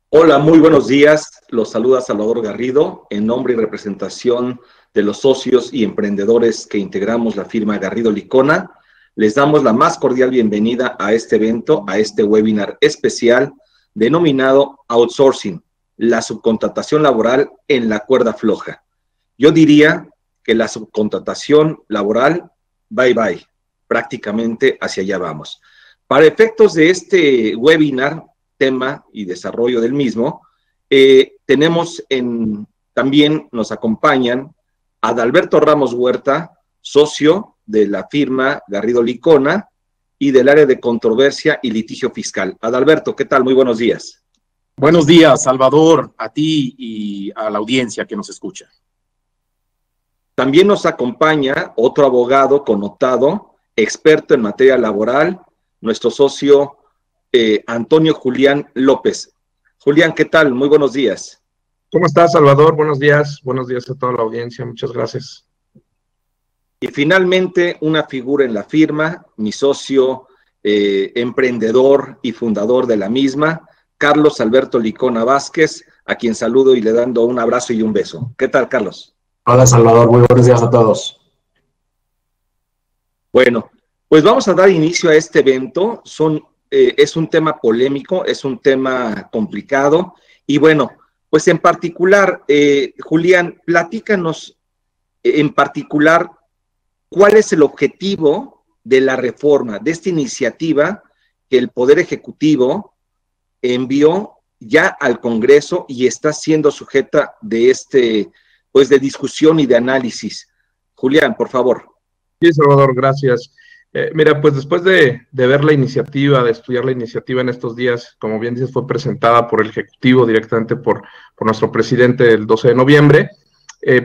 Hola, muy buenos días. Los saluda Salvador Garrido en nombre y representación de los socios y emprendedores que integramos la firma Garrido Licona. Les damos la más cordial bienvenida a este evento, a este webinar especial denominado Outsourcing, la subcontratación laboral en la cuerda floja. Yo diría que la subcontratación laboral, bye bye, prácticamente hacia allá vamos. Para efectos de este webinar, tema y desarrollo del mismo, también nos acompañan Adalberto Ramos Huerta, socio de la firma Garrido Licona y del área de controversia y litigio fiscal. Adalberto, ¿qué tal? Muy buenos días. Buenos días, Salvador, a ti y a la audiencia que nos escucha. También nos acompaña otro abogado connotado, experto en materia laboral, nuestro socio Antonio Julián López. Julián, ¿qué tal? Muy buenos días. ¿Cómo estás, Salvador? Buenos días a toda la audiencia, muchas gracias. Y finalmente, una figura en la firma, mi socio, emprendedor y fundador de la misma, Carlos Alberto Licona Vázquez, a quien saludo y le dando un abrazo y un beso. ¿Qué tal, Carlos? Hola, Salvador, muy buenos días a todos. Bueno, pues vamos a dar inicio a este evento. Es un tema polémico, es un tema complicado y bueno, pues en particular, Julián, platícanos en particular cuál es el objetivo de la reforma, de esta iniciativa que el Poder Ejecutivo envió ya al Congreso y está siendo sujeta de de discusión y de análisis. Julián, por favor. Sí, Salvador, gracias. Mira, pues después de ver la iniciativa, de estudiar la iniciativa en estos días, como bien dices, fue presentada por el Ejecutivo directamente por nuestro presidente el 12 de noviembre,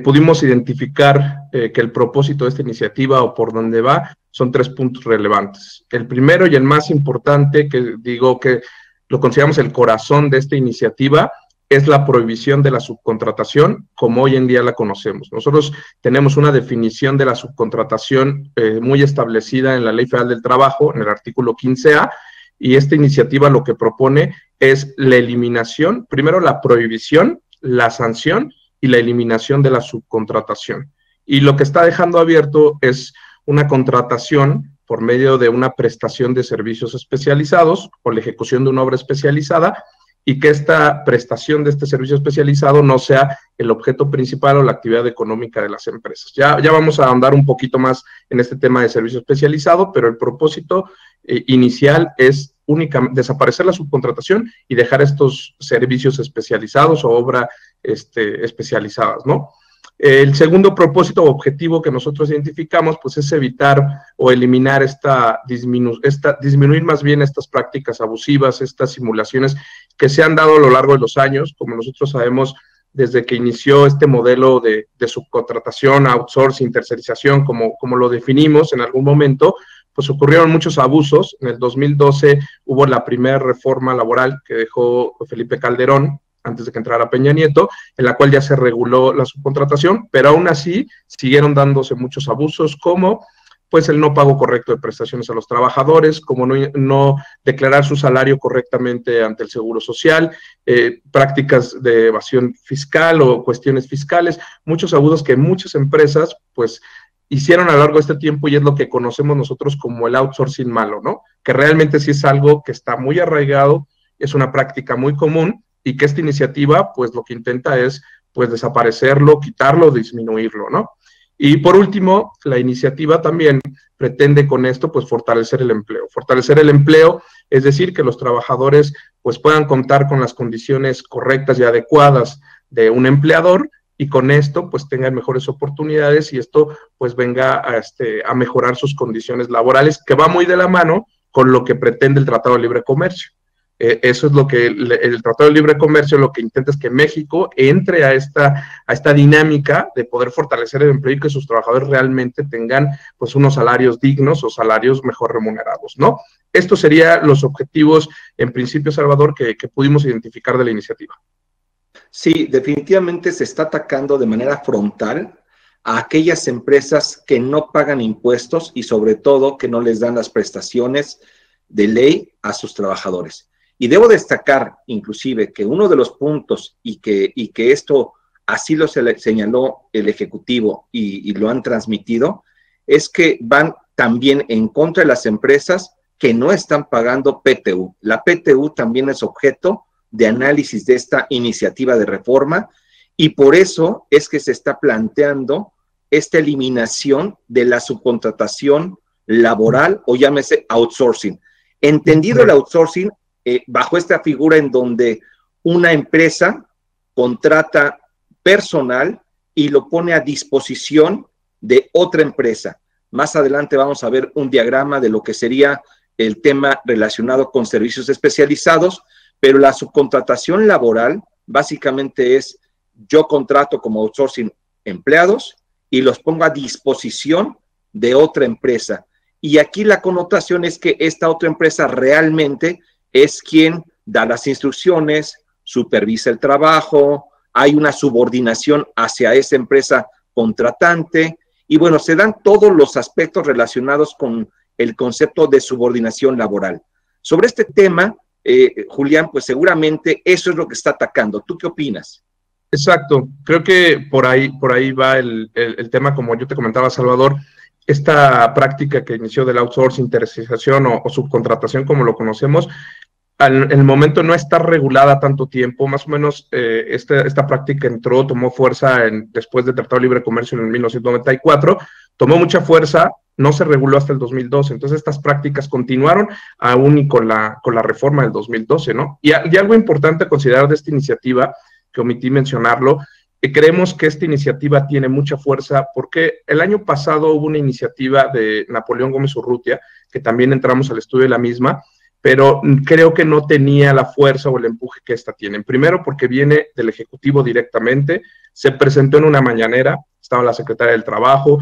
pudimos identificar que el propósito de esta iniciativa o por dónde va son 3 puntos relevantes. El primero y el más importante, que digo que lo consideramos el corazón de esta iniciativa, es la prohibición de la subcontratación como hoy en día la conocemos. Nosotros tenemos una definición de la subcontratación muy establecida en la Ley Federal del Trabajo, en el artículo 15A, y esta iniciativa lo que propone es la eliminación, primero la prohibición, la sanción y la eliminación de la subcontratación. Y lo que está dejando abierto es una contratación por medio de una prestación de servicios especializados o la ejecución de una obra especializada, y que esta prestación de este servicio especializado no sea el objeto principal o la actividad económica de las empresas. Ya vamos a ahondar un poquito más en este tema de servicio especializado, pero el propósito inicial es únicamente desaparecer la subcontratación y dejar estos servicios especializados o obra especializadas, ¿no? El segundo propósito o objetivo que nosotros identificamos, pues es evitar o eliminar disminuir más bien estas prácticas abusivas, estas simulaciones que se han dado a lo largo de los años. Como nosotros sabemos, desde que inició este modelo de subcontratación, outsourcing, tercerización, como lo definimos en algún momento, pues ocurrieron muchos abusos. En el 2012 hubo la primera reforma laboral que dejó Felipe Calderón, antes de que entrara Peña Nieto, en la cual ya se reguló la subcontratación, pero aún así siguieron dándose muchos abusos, como pues el no pago correcto de prestaciones a los trabajadores, como no declarar su salario correctamente ante el Seguro Social, prácticas de evasión fiscal o cuestiones fiscales, muchos abusos que muchas empresas pues hicieron a lo largo de este tiempo, y es lo que conocemos nosotros como el outsourcing malo, ¿no? Que realmente sí es algo que está muy arraigado, es una práctica muy común, y que esta iniciativa, pues lo que intenta es, pues desaparecerlo, quitarlo, disminuirlo, ¿no? Y por último, la iniciativa también pretende con esto, pues fortalecer el empleo. Fortalecer el empleo, es decir, que los trabajadores, pues puedan contar con las condiciones correctas y adecuadas de un empleador, y con esto, pues tengan mejores oportunidades, y esto, pues venga a mejorar sus condiciones laborales, que va muy de la mano con lo que pretende el Tratado de Libre Comercio. Eso es lo que el Tratado de Libre Comercio lo que intenta, es que México entre a esta dinámica de poder fortalecer el empleo y que sus trabajadores realmente tengan pues unos salarios dignos o salarios mejor remunerados, ¿no? Estos serían los objetivos, en principio, Salvador, que pudimos identificar de la iniciativa. Sí, definitivamente se está atacando de manera frontal a aquellas empresas que no pagan impuestos y sobre todo que no les dan las prestaciones de ley a sus trabajadores. Y debo destacar, inclusive, que uno de los puntos, y que esto así lo señaló el Ejecutivo y lo han transmitido, es que van también en contra de las empresas que no están pagando PTU. La PTU también es objeto de análisis de esta iniciativa de reforma, y por eso es que se está planteando esta eliminación de la subcontratación laboral, o llámese outsourcing. Entendido el outsourcing bajo esta figura en donde una empresa contrata personal y lo pone a disposición de otra empresa. Más adelante vamos a ver un diagrama de lo que sería el tema relacionado con servicios especializados, pero la subcontratación laboral básicamente es: yo contrato como outsourcing empleados y los pongo a disposición de otra empresa. Y aquí la connotación es que esta otra empresa realmente es quien da las instrucciones, supervisa el trabajo, hay una subordinación hacia esa empresa contratante, y bueno, se dan todos los aspectos relacionados con el concepto de subordinación laboral. Sobre este tema, Julián, pues seguramente eso es lo que está atacando. ¿Tú qué opinas? Exacto, creo que por ahí va el tema, como yo te comentaba, Salvador, esta práctica que inició del outsourcing, tercerización o subcontratación, como lo conocemos, en el momento no está regulada tanto tiempo, más o menos esta práctica tomó fuerza después del Tratado de Libre Comercio en 1994, tomó mucha fuerza, no se reguló hasta el 2012, entonces estas prácticas continuaron aún y con la reforma del 2012, ¿no? Y algo importante a considerar de esta iniciativa, que omití mencionarlo, creemos que esta iniciativa tiene mucha fuerza porque el año pasado hubo una iniciativa de Napoleón Gómez Urrutia, que también entramos al estudio de la misma, pero creo que no tenía la fuerza o el empuje que esta tiene. Primero, porque viene del Ejecutivo directamente, se presentó en una mañanera, estaba la Secretaria del Trabajo,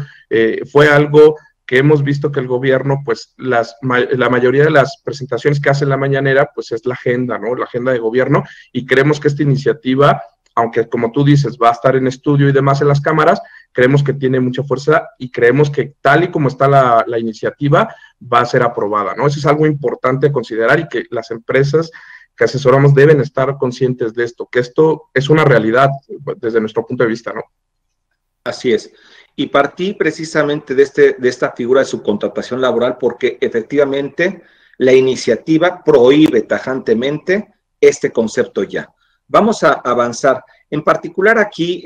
fue algo que hemos visto que el gobierno, pues la mayoría de las presentaciones que hace en la mañanera, pues es la agenda, ¿no? La agenda de gobierno, y creemos que esta iniciativa, aunque como tú dices, va a estar en estudio y demás en las cámaras, creemos que tiene mucha fuerza y creemos que tal y como está la iniciativa, va a ser aprobada, ¿no? Eso es algo importante a considerar, y que las empresas que asesoramos deben estar conscientes de esto, que esto es una realidad desde nuestro punto de vista, ¿no? Así es. Y partí precisamente de esta figura de subcontratación laboral porque efectivamente la iniciativa prohíbe tajantemente este concepto ya. Vamos a avanzar. En particular aquí,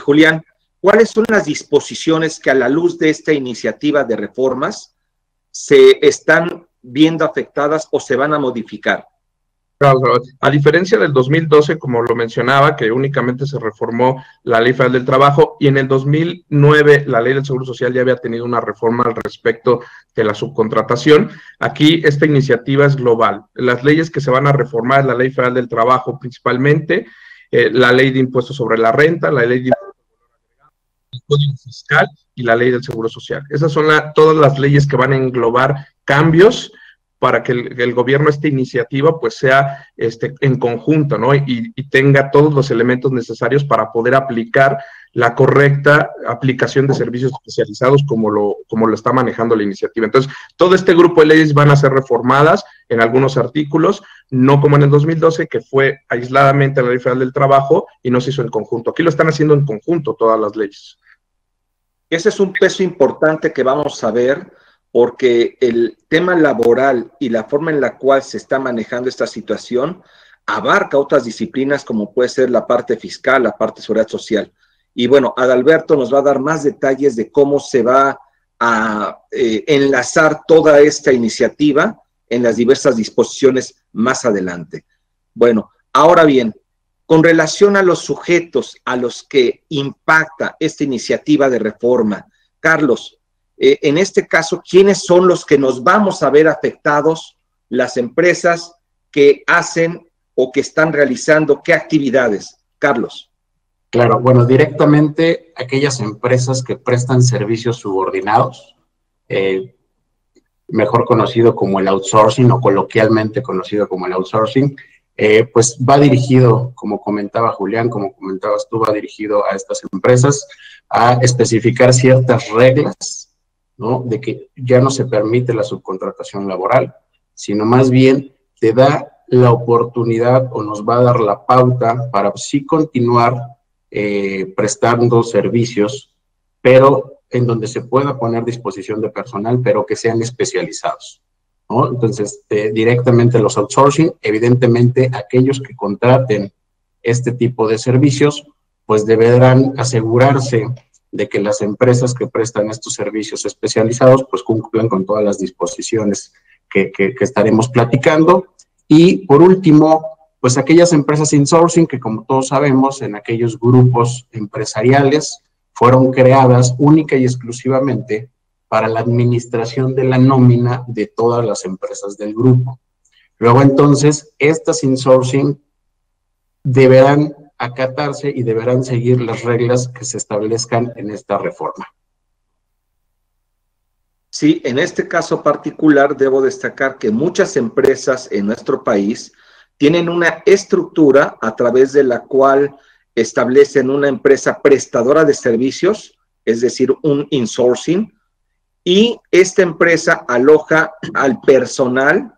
Julián, ¿cuáles son las disposiciones que a la luz de esta iniciativa de reformas se están viendo afectadas o se van a modificar? A diferencia del 2012, como lo mencionaba, que únicamente se reformó la Ley Federal del Trabajo, y en el 2009 la Ley del Seguro Social ya había tenido una reforma al respecto de la subcontratación. Aquí esta iniciativa es global. Las leyes que se van a reformar es la Ley Federal del Trabajo principalmente, la Ley de Impuestos sobre la Renta, la Ley de el Código Fiscal y la Ley del Seguro Social. Esas son todas las leyes que van a englobar cambios para que el gobierno, esta iniciativa, pues sea en conjunto, ¿no? Y tenga todos los elementos necesarios para poder aplicar la correcta aplicación de servicios especializados como lo está manejando la iniciativa. Entonces, todo este grupo de leyes van a ser reformadas en algunos artículos, no como en el 2012, que fue aisladamente la Ley Federal del Trabajo y no se hizo en conjunto. Aquí lo están haciendo en conjunto todas las leyes. Ese es un peso importante que vamos a ver, porque el tema laboral y la forma en la cual se está manejando esta situación abarca otras disciplinas como puede ser la parte fiscal, la parte de seguridad social. Y bueno, Adalberto nos va a dar más detalles de cómo se va a enlazar toda esta iniciativa en las diversas disposiciones más adelante. Bueno, ahora bien, con relación a los sujetos a los que impacta esta iniciativa de reforma, Carlos, en este caso, ¿quiénes son los que nos vamos a ver afectados? Las empresas que hacen o que están realizando, ¿qué actividades? Carlos. Claro, bueno, directamente aquellas empresas que prestan servicios subordinados, mejor conocido como el outsourcing o coloquialmente conocido como el outsourcing, pues va dirigido, como comentaba Julián, como comentabas tú, va dirigido a estas empresas a especificar ciertas reglas, ¿no? De que ya no se permite la subcontratación laboral, sino más bien te da la oportunidad o nos va a dar la pauta para sí continuar prestando servicios, pero en donde se pueda poner a disposición de personal, pero que sean especializados, ¿no? Entonces, directamente los outsourcing, evidentemente aquellos que contraten este tipo de servicios, pues deberán asegurarse de que las empresas que prestan estos servicios especializados, pues cumplan con todas las disposiciones que estaremos platicando. Y por último, pues aquellas empresas insourcing que, como todos sabemos, en aquellos grupos empresariales fueron creadas única y exclusivamente para la administración de la nómina de todas las empresas del grupo. Luego, entonces, estas insourcing deberán acatarse y deberán seguir las reglas que se establezcan en esta reforma. Sí, en este caso particular debo destacar que muchas empresas en nuestro país tienen una estructura a través de la cual establecen una empresa prestadora de servicios, es decir, un insourcing, y esta empresa aloja al personal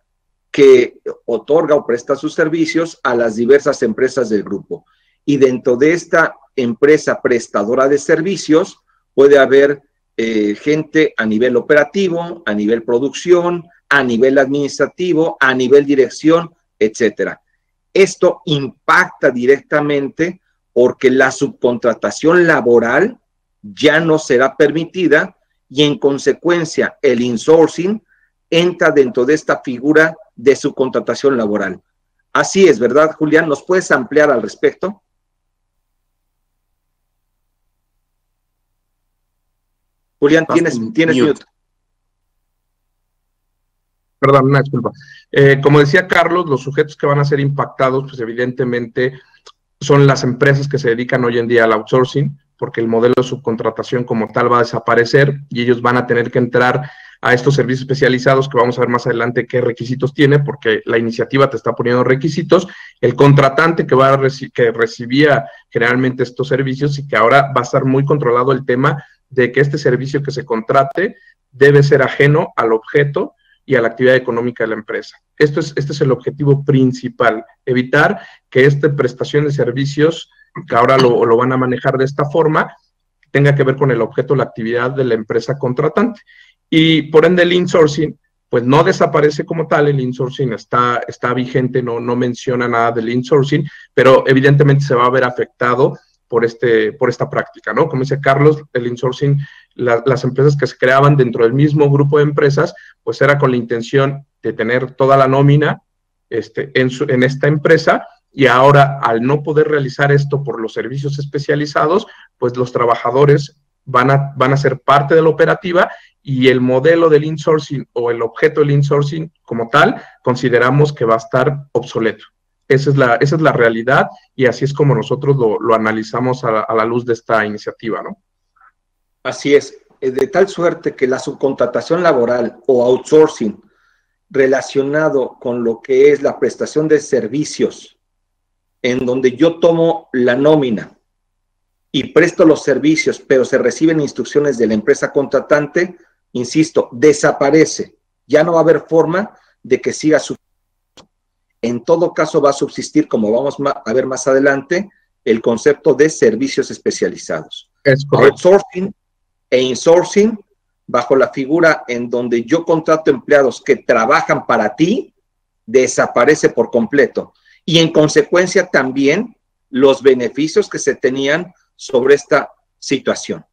que otorga o presta sus servicios a las diversas empresas del grupo. Y dentro de esta empresa prestadora de servicios puede haber gente a nivel operativo, a nivel producción, a nivel administrativo, a nivel dirección, etcétera. Esto impacta directamente porque la subcontratación laboral ya no será permitida y en consecuencia el insourcing entra dentro de esta figura de subcontratación laboral. Así es, ¿verdad, Julián? ¿Nos puedes ampliar al respecto? Julián, tienes mute. Perdón, una disculpa. Como decía Carlos, los sujetos que van a ser impactados, pues evidentemente son las empresas que se dedican hoy en día al outsourcing, porque el modelo de subcontratación como tal va a desaparecer y ellos van a tener que entrar a estos servicios especializados que vamos a ver más adelante qué requisitos tiene, porque la iniciativa te está poniendo requisitos. El contratante que recibía generalmente estos servicios y que ahora va a estar muy controlado el tema de que este servicio que se contrate debe ser ajeno al objeto y a la actividad económica de la empresa. Este es el objetivo principal, evitar que esta prestación de servicios, que ahora lo van a manejar de esta forma, tenga que ver con el objeto o la actividad de la empresa contratante. Y por ende el insourcing, pues no desaparece como tal, el insourcing está vigente, no menciona nada del insourcing, pero evidentemente se va a ver afectado por esta práctica, ¿no? Como dice Carlos, el insourcing, las empresas que se creaban dentro del mismo grupo de empresas, pues era con la intención de tener toda la nómina en esta empresa, y ahora al no poder realizar esto por los servicios especializados, pues los trabajadores van a ser parte de la operativa, y el modelo del insourcing o el objeto del insourcing como tal, consideramos que va a estar obsoleto. Esa es la realidad, y así es como nosotros lo analizamos a la luz de esta iniciativa, ¿no? Así es, de tal suerte que la subcontratación laboral o outsourcing relacionado con lo que es la prestación de servicios, en donde yo tomo la nómina y presto los servicios, pero se reciben instrucciones de la empresa contratante, insisto, desaparece. Ya no va a haber forma de que siga su... En todo caso va a subsistir, como vamos a ver más adelante, el concepto de servicios especializados. Es correcto. Outsourcing e insourcing, bajo la figura en donde yo contrato empleados que trabajan para ti, desaparece por completo. Y en consecuencia también los beneficios que se tenían sobre esta situación.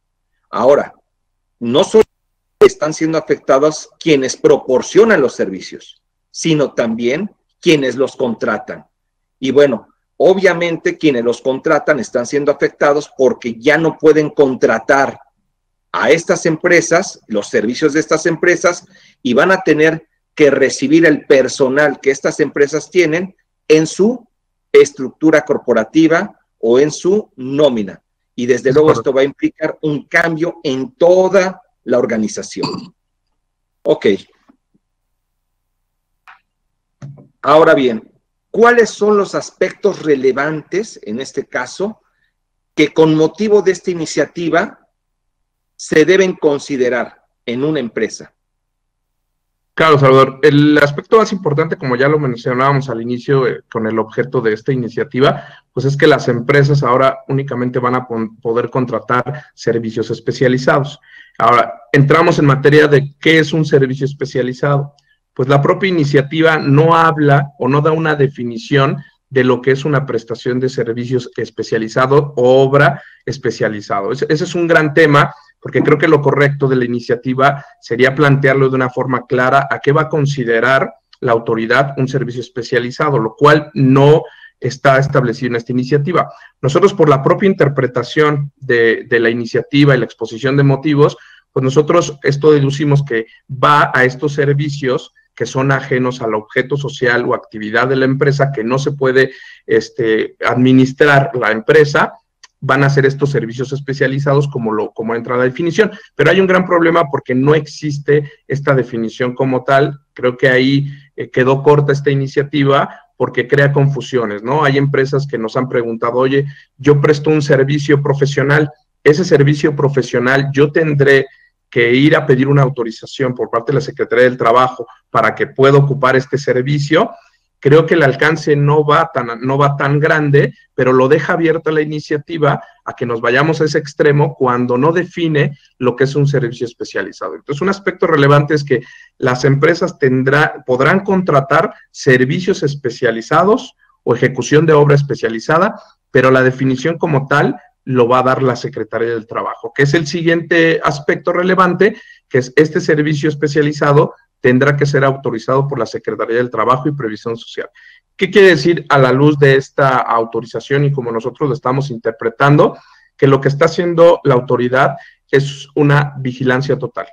Ahora, no solo están siendo afectados quienes proporcionan los servicios, sino también quienes los contratan. Y bueno, obviamente quienes los contratan están siendo afectados porque ya no pueden contratar a estas empresas, los servicios de estas empresas, y van a tener que recibir el personal que estas empresas tienen en su estructura corporativa o en su nómina. Y desde luego esto va a implicar un cambio en toda la organización. Ok. Ahora bien, ¿cuáles son los aspectos relevantes, en este caso, que con motivo de esta iniciativa se deben considerar en una empresa? Claro, Salvador. El aspecto más importante, como ya lo mencionábamos al inicio, con el objeto de esta iniciativa, pues es que las empresas ahora únicamente van a poder contratar servicios especializados. Ahora, entramos en materia de qué es un servicio especializado. Pues la propia iniciativa no habla o no da una definición de lo que es una prestación de servicios especializado o obra especializado. Ese es un gran tema, porque creo que lo correcto de la iniciativa sería plantearlo de una forma clara a qué va a considerar la autoridad un servicio especializado, lo cual no está establecido en esta iniciativa. Nosotros, por la propia interpretación de la iniciativa y la exposición de motivos, pues nosotros esto deducimos que va a estos servicios que son ajenos al objeto social o actividad de la empresa, que no se puede administrar la empresa, van a ser estos servicios especializados como entra la definición. Pero hay un gran problema porque no existe esta definición como tal. Creo que ahí quedó corta esta iniciativa porque crea confusiones, ¿no? Hay empresas que nos han preguntado, oye, yo presto un servicio profesional, ese servicio profesional yo tendré que ir a pedir una autorización por parte de la Secretaría del Trabajo para que pueda ocupar este servicio. Creo que el alcance no va tan grande, pero lo deja abierta la iniciativa a que nos vayamos a ese extremo cuando no define lo que es un servicio especializado. Entonces, un aspecto relevante es que las empresas podrán contratar servicios especializados o ejecución de obra especializada, pero la definición como tal lo va a dar la Secretaría del Trabajo, que es el siguiente aspecto relevante, que es este servicio especializado tendrá que ser autorizado por la Secretaría del Trabajo y Previsión Social. ¿Qué quiere decir a la luz de esta autorización y como nosotros lo estamos interpretando? Que lo que está haciendo la autoridad es una vigilancia total.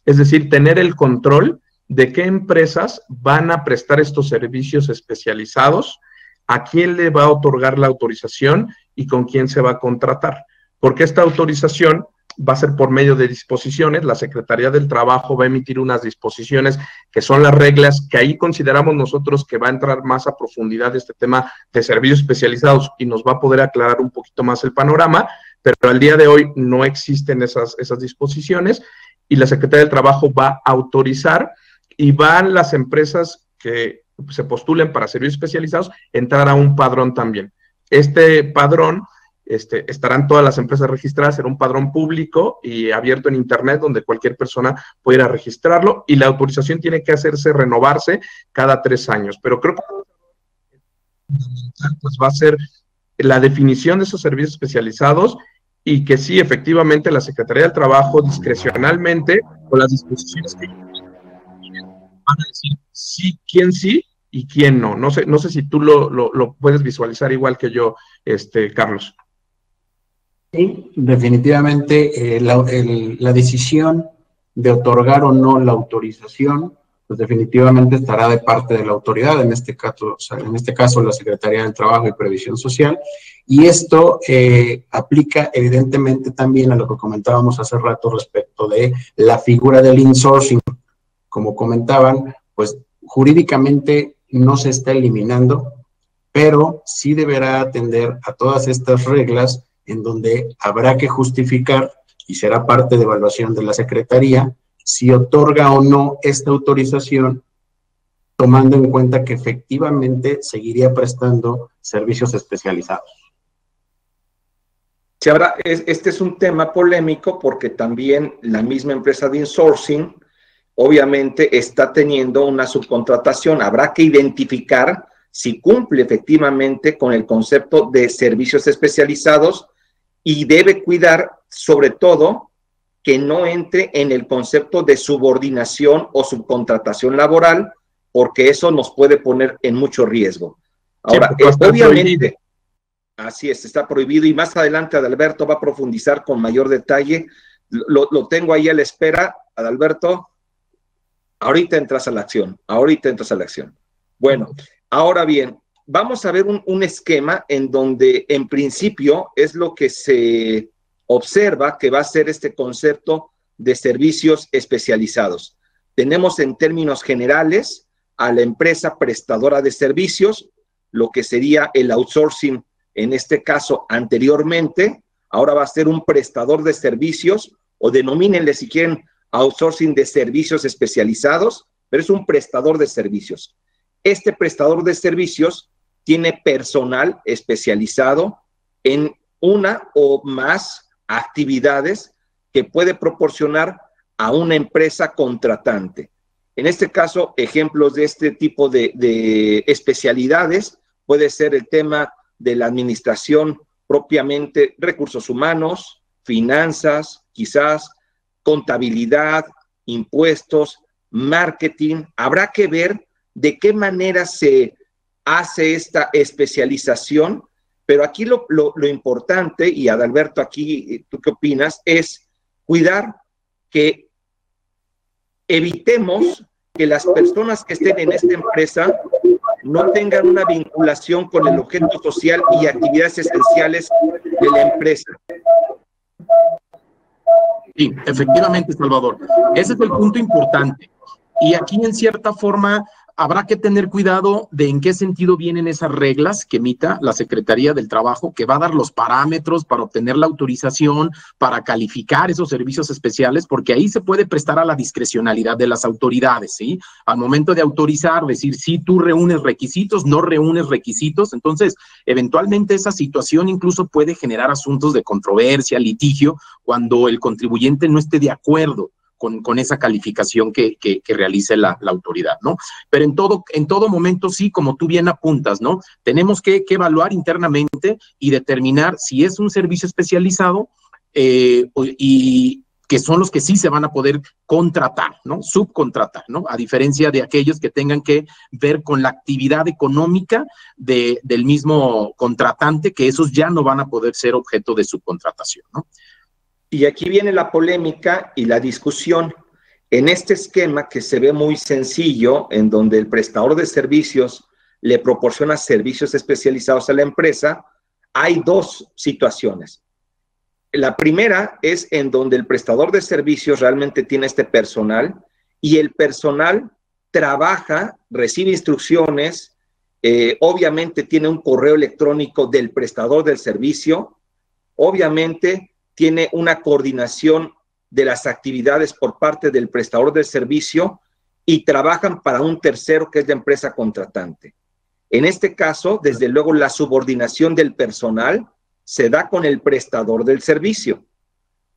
Es decir, tener el control de qué empresas van a prestar estos servicios especializados, a quién le va a otorgar la autorización y con quién se va a contratar. Porque esta autorización va a ser por medio de disposiciones, la Secretaría del Trabajo va a emitir unas disposiciones que son las reglas que ahí consideramos nosotros que va a entrar más a profundidad este tema de servicios especializados y nos va a poder aclarar un poquito más el panorama, pero al día de hoy no existen esas disposiciones y la Secretaría del Trabajo va a autorizar y van las empresas que se postulen para servicios especializados entrar a un padrón también. Este padrón estarán todas las empresas registradas, será un padrón público y abierto en internet donde cualquier persona puede ir a registrarlo y la autorización tiene que renovarse cada 3 años. Pero creo que pues va a ser la definición de esos servicios especializados y que sí, efectivamente, la Secretaría del Trabajo discrecionalmente con las disposiciones que van a decir sí, quién sí y quién no. No sé si tú lo puedes visualizar igual que yo, Carlos. Sí, definitivamente la decisión de otorgar o no la autorización, pues definitivamente estará de parte de la autoridad, en este caso la Secretaría del Trabajo y Previsión Social, y esto aplica evidentemente también a lo que comentábamos hace rato respecto de la figura del insourcing. Como comentaban, pues jurídicamente no se está eliminando, pero sí deberá atender a todas estas reglas en donde habrá que justificar, y será parte de evaluación de la Secretaría, si otorga o no esta autorización, tomando en cuenta que efectivamente seguiría prestando servicios especializados. Sí, ahora, este es un tema polémico porque también la misma empresa de insourcing obviamente está teniendo una subcontratación. Habrá que identificar si cumple efectivamente con el concepto de servicios especializados y debe cuidar, sobre todo, que no entre en el concepto de subordinación o subcontratación laboral, porque eso nos puede poner en mucho riesgo. Ahora, sí, obviamente, así es, está prohibido y más adelante Adalberto va a profundizar con mayor detalle. Lo tengo ahí a la espera, Adalberto. Ahorita entras a la acción, Bueno, ahora bien, vamos a ver un esquema en donde en principio es lo que se observa que va a ser este concepto de servicios especializados. Tenemos en términos generales a la empresa prestadora de servicios, lo que sería el outsourcing en este caso anteriormente, ahora va a ser un prestador de servicios o denomínenle si quieren outsourcing de servicios especializados, pero es un prestador de servicios. Este prestador de servicios tiene personal especializado en una o más actividades que puede proporcionar a una empresa contratante. En este caso, ejemplos de este tipo de especialidades puede ser el tema de la administración propiamente, recursos humanos, finanzas, quizás contabilidad, impuestos, marketing. Habrá que ver de qué manera se hace esta especialización, pero aquí lo importante, y Adalberto, aquí, ¿tú qué opinas? Es cuidar que evitemos que las personas que estén en esta empresa no tengan una vinculación con el objeto social y actividades esenciales de la empresa. Sí, efectivamente, Salvador. Ese es el punto importante. Y aquí, en cierta forma, habrá que tener cuidado de en qué sentido vienen esas reglas que emita la Secretaría del Trabajo, que va a dar los parámetros para obtener la autorización, para calificar esos servicios especiales, porque ahí se puede prestar a la discrecionalidad de las autoridades, ¿sí? Al momento de autorizar, decir si tú reúnes requisitos, no reúnes requisitos, entonces eventualmente esa situación incluso puede generar asuntos de controversia, litigio, cuando el contribuyente no esté de acuerdo con esa calificación que realice la autoridad, ¿no? Pero en todo momento, sí, como tú bien apuntas, ¿no? Tenemos que evaluar internamente y determinar si es un servicio especializado y que son los que sí se van a poder contratar, ¿no? Subcontratar, ¿no? A diferencia de aquellos que tengan que ver con la actividad económica del mismo contratante, que esos ya no van a poder ser objeto de subcontratación, ¿no? Y aquí viene la polémica y la discusión. En este esquema que se ve muy sencillo, en donde el prestador de servicios le proporciona servicios especializados a la empresa, hay dos situaciones. La primera es en donde el prestador de servicios realmente tiene este personal y el personal trabaja, recibe instrucciones, obviamente tiene un correo electrónico del prestador del servicio, obviamente tiene una coordinación de las actividades por parte del prestador del servicio y trabajan para un tercero que es la empresa contratante. En este caso, desde luego, la subordinación del personal se da con el prestador del servicio.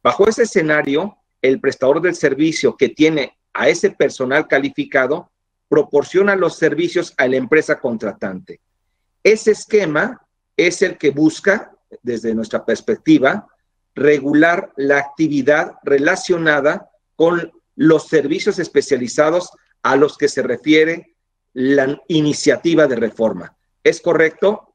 Bajo ese escenario, el prestador del servicio que tiene a ese personal calificado proporciona los servicios a la empresa contratante. Ese esquema es el que busca, desde nuestra perspectiva, regular la actividad relacionada con los servicios especializados a los que se refiere la iniciativa de reforma. ¿Es correcto,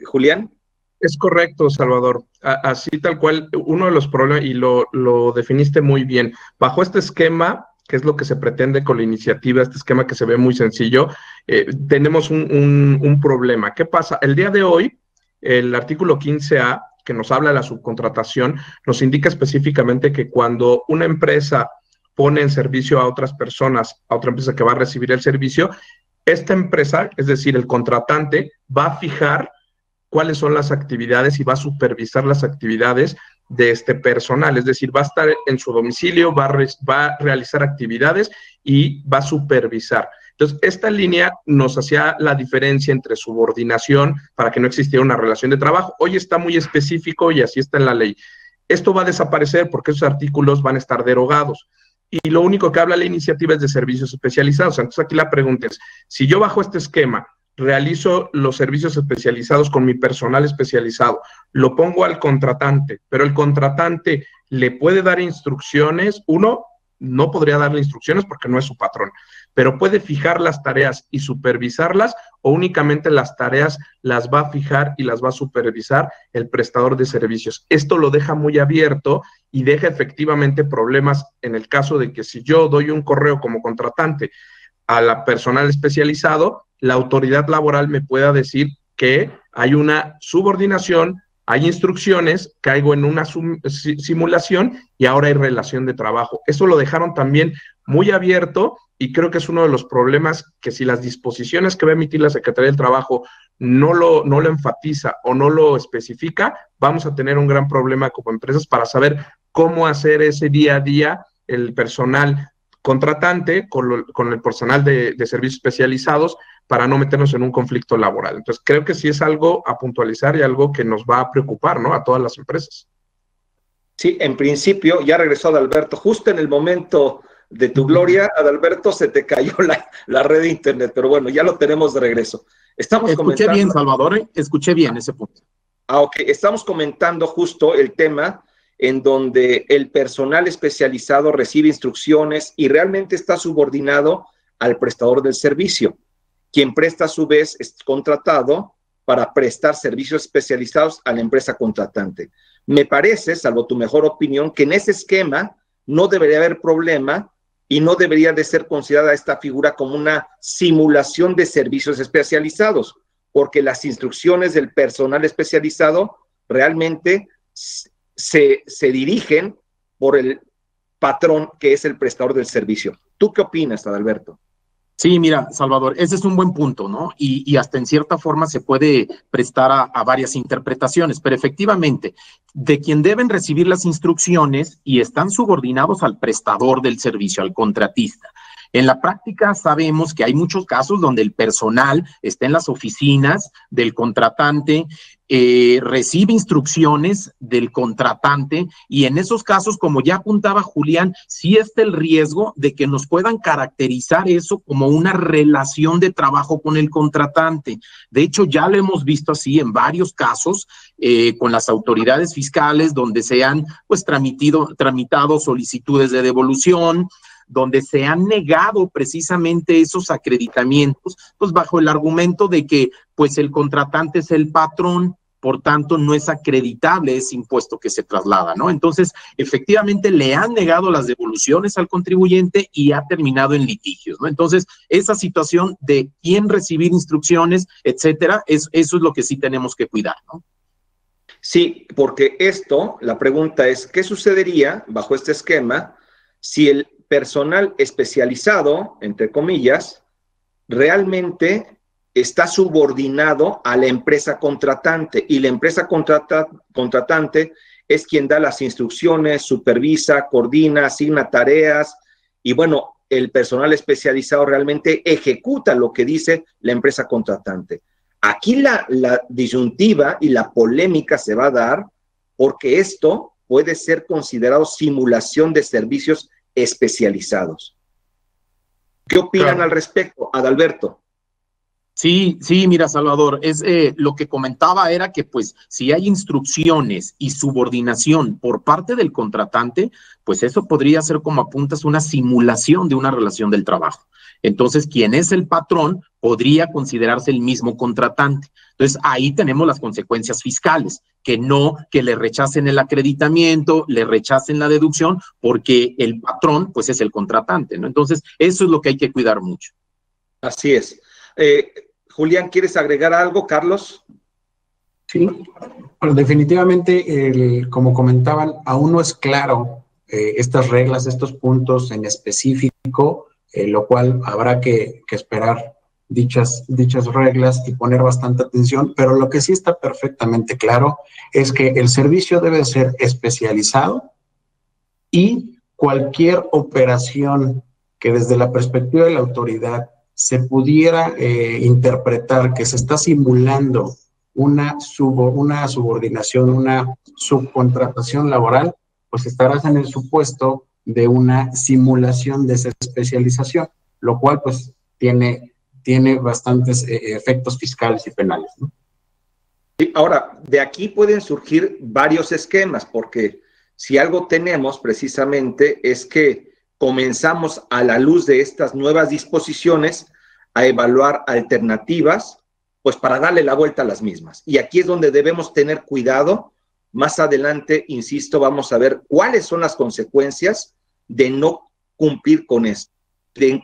Julián? Es correcto, Salvador. Así tal cual, uno de los problemas, y lo definiste muy bien, bajo este esquema, que es lo que se pretende con la iniciativa, este esquema que se ve muy sencillo, tenemos un problema. ¿Qué pasa? El día de hoy, el artículo 15A, que nos habla de la subcontratación, nos indica específicamente que cuando una empresa pone en servicio a otras personas, a otra empresa que va a recibir el servicio, esta empresa, es decir, el contratante, va a fijar cuáles son las actividades y va a supervisar las actividades de este personal, es decir, va a estar en su domicilio, va a realizar actividades y va a supervisar. Entonces, esta línea nos hacía la diferencia entre subordinación para que no existiera una relación de trabajo. Hoy está muy específico y así está en la ley. Esto va a desaparecer porque esos artículos van a estar derogados. Y lo único que habla la iniciativa es de servicios especializados. Entonces, aquí la pregunta es, si yo bajo este esquema realizo los servicios especializados con mi personal especializado, lo pongo al contratante, pero el contratante le puede dar instrucciones. Uno, no podría darle instrucciones porque no es su patrón, pero puede fijar las tareas y supervisarlas, o únicamente las tareas las va a fijar y las va a supervisar el prestador de servicios. Esto lo deja muy abierto y deja efectivamente problemas en el caso de que si yo doy un correo como contratante a la personal especializado, la autoridad laboral me pueda decir que hay una subordinación, hay instrucciones, caigo en una simulación y ahora hay relación de trabajo. Eso lo dejaron también muy abierto y creo que es uno de los problemas que si las disposiciones que va a emitir la Secretaría del Trabajo no lo enfatiza o no lo especifica, vamos a tener un gran problema como empresas para saber cómo hacer ese día a día el personal contratante con el personal de servicios especializados para no meternos en un conflicto laboral. Entonces, creo que sí es algo a puntualizar y algo que nos va a preocupar, ¿no?, a todas las empresas. Sí, en principio, ya regresó Adalberto, justo en el momento de tu gloria, Adalberto, se te cayó la red de internet, pero bueno, ya lo tenemos de regreso. Escuché bien, Salvador, ¿eh? Escuché bien ese punto. Ok, estamos comentando justo el tema en donde el personal especializado recibe instrucciones y realmente está subordinado al prestador del servicio, quien presta a su vez es contratado para prestar servicios especializados a la empresa contratante. Me parece, salvo tu mejor opinión, que en ese esquema no debería haber problema y no debería de ser considerada esta figura como una simulación de servicios especializados, porque las instrucciones del personal especializado realmente se dirigen por el patrón que es el prestador del servicio. ¿Tú qué opinas, Adalberto? Sí, mira, Salvador, ese es un buen punto, ¿no? Y hasta en cierta forma se puede prestar a varias interpretaciones, pero efectivamente, de quien deben recibir las instrucciones y están subordinados al prestador del servicio, al contratista. En la práctica sabemos que hay muchos casos donde el personal está en las oficinas del contratante, recibe instrucciones del contratante y en esos casos, como ya apuntaba Julián, sí está el riesgo de que nos puedan caracterizar eso como una relación de trabajo con el contratante. De hecho, ya lo hemos visto así en varios casos con las autoridades fiscales donde se han pues tramitado solicitudes de devolución, donde se han negado precisamente esos acreditamientos, pues bajo el argumento de que pues el contratante es el patrón, por tanto no es acreditable ese impuesto que se traslada, ¿no? Entonces, efectivamente le han negado las devoluciones al contribuyente y ha terminado en litigios, ¿no? Entonces, esa situación de quién recibir instrucciones, etcétera, eso es lo que sí tenemos que cuidar, ¿no? Sí, porque la pregunta es, ¿qué sucedería bajo este esquema si el personal especializado, entre comillas, realmente está subordinado a la empresa contratante y la empresa contratante es quien da las instrucciones, supervisa, coordina, asigna tareas y bueno, el personal especializado realmente ejecuta lo que dice la empresa contratante? Aquí la disyuntiva y la polémica se va a dar porque esto puede ser considerado simulación de servicios especializados. ¿Qué opinan al respecto, Adalberto? Sí, mira, Salvador, lo que comentaba era que pues si hay instrucciones y subordinación por parte del contratante, pues eso podría ser, como apuntas, una simulación de una relación del trabajo. Entonces, quien es el patrón podría considerarse el mismo contratante. Entonces, ahí tenemos las consecuencias fiscales, que le rechacen el acreditamiento, le rechacen la deducción, porque el patrón, pues, es el contratante, ¿no? Entonces, eso es lo que hay que cuidar mucho. Así es. Julián, ¿quieres agregar algo, Carlos? Sí, bueno, definitivamente, como comentaban, aún no es claro estas reglas, estos puntos en específico, lo cual habrá que esperar dichas reglas y poner bastante atención, pero lo que sí está perfectamente claro es que el servicio debe ser especializado y cualquier operación que desde la perspectiva de la autoridad se pudiera interpretar que se está simulando una subordinación, una subcontratación laboral, pues estarás en el supuesto de una simulación de esa especialización, lo cual pues tiene bastantes efectos fiscales y penales, ¿no? Sí, ahora, de aquí pueden surgir varios esquemas, porque si algo tenemos precisamente es que comenzamos a la luz de estas nuevas disposiciones a evaluar alternativas, pues para darle la vuelta a las mismas. Y aquí es donde debemos tener cuidado. Más adelante, insisto, vamos a ver cuáles son las consecuencias de no cumplir con esto, de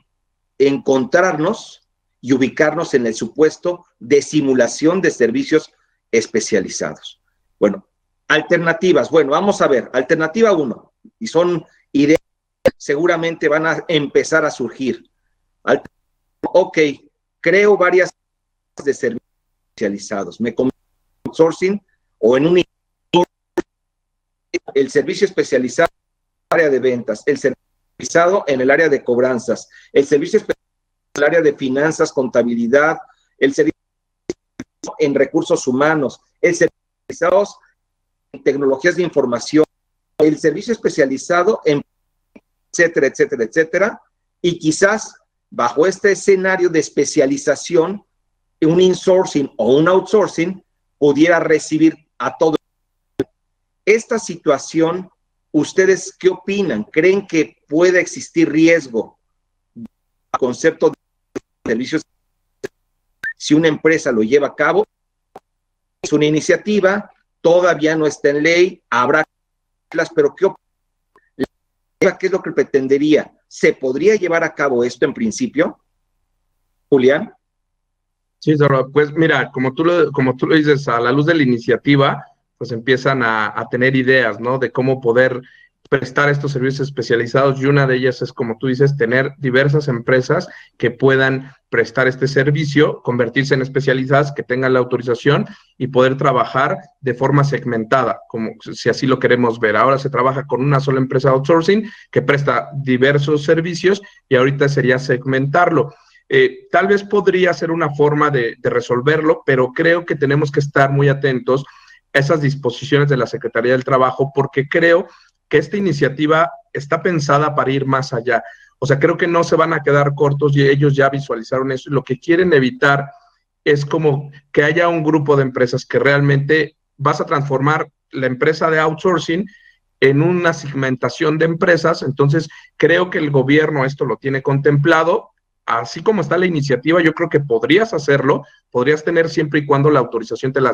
encontrarnos y ubicarnos en el supuesto de simulación de servicios especializados. Bueno, alternativas. Bueno, vamos a ver. Alternativa 1, y son ideas que seguramente van a empezar a surgir. Ok, creo varias de servicios especializados. Me convierto en outsourcing o en el servicio especializado en el área de ventas, el servicio especializado en el área de cobranzas, el servicio especializado en el área de finanzas, contabilidad, el servicio en recursos humanos, el servicio especializado en tecnologías de información, el servicio especializado en etcétera, etcétera, etcétera, y quizás bajo este escenario de especialización, un insourcing o un outsourcing pudiera recibir a todo. Esta situación, ¿ustedes qué opinan? ¿Creen que puede existir riesgo al concepto de servicios si una empresa lo lleva a cabo? Es una iniciativa, todavía no está en ley, habrá, pero ¿qué opinan? ¿Qué es lo que pretendería? ¿Se podría llevar a cabo esto en principio? Julián. Sí, Salvador, pues mira, como tú lo dices, a la luz de la iniciativa, pues empiezan a tener ideas, ¿no? De cómo poder prestar estos servicios especializados, y una de ellas es, como tú dices, tener diversas empresas que puedan prestar este servicio, convertirse en especializadas, que tengan la autorización y poder trabajar de forma segmentada, como si así lo queremos ver. Ahora se trabaja con una sola empresa outsourcing que presta diversos servicios y ahorita sería segmentarlo. Tal vez podría ser una forma de resolverlo, pero creo que tenemos que estar muy atentos a esas disposiciones de la Secretaría del Trabajo, porque creo que esta iniciativa está pensada para ir más allá. O sea, creo que no se van a quedar cortos y ellos ya visualizaron eso. Y lo que quieren evitar es como que haya un grupo de empresas que realmente vas a transformar la empresa de outsourcing en una segmentación de empresas. Entonces, creo que el gobierno esto lo tiene contemplado. Así como está la iniciativa, yo creo que podrías hacerlo, podrías tener siempre y cuando la autorización de la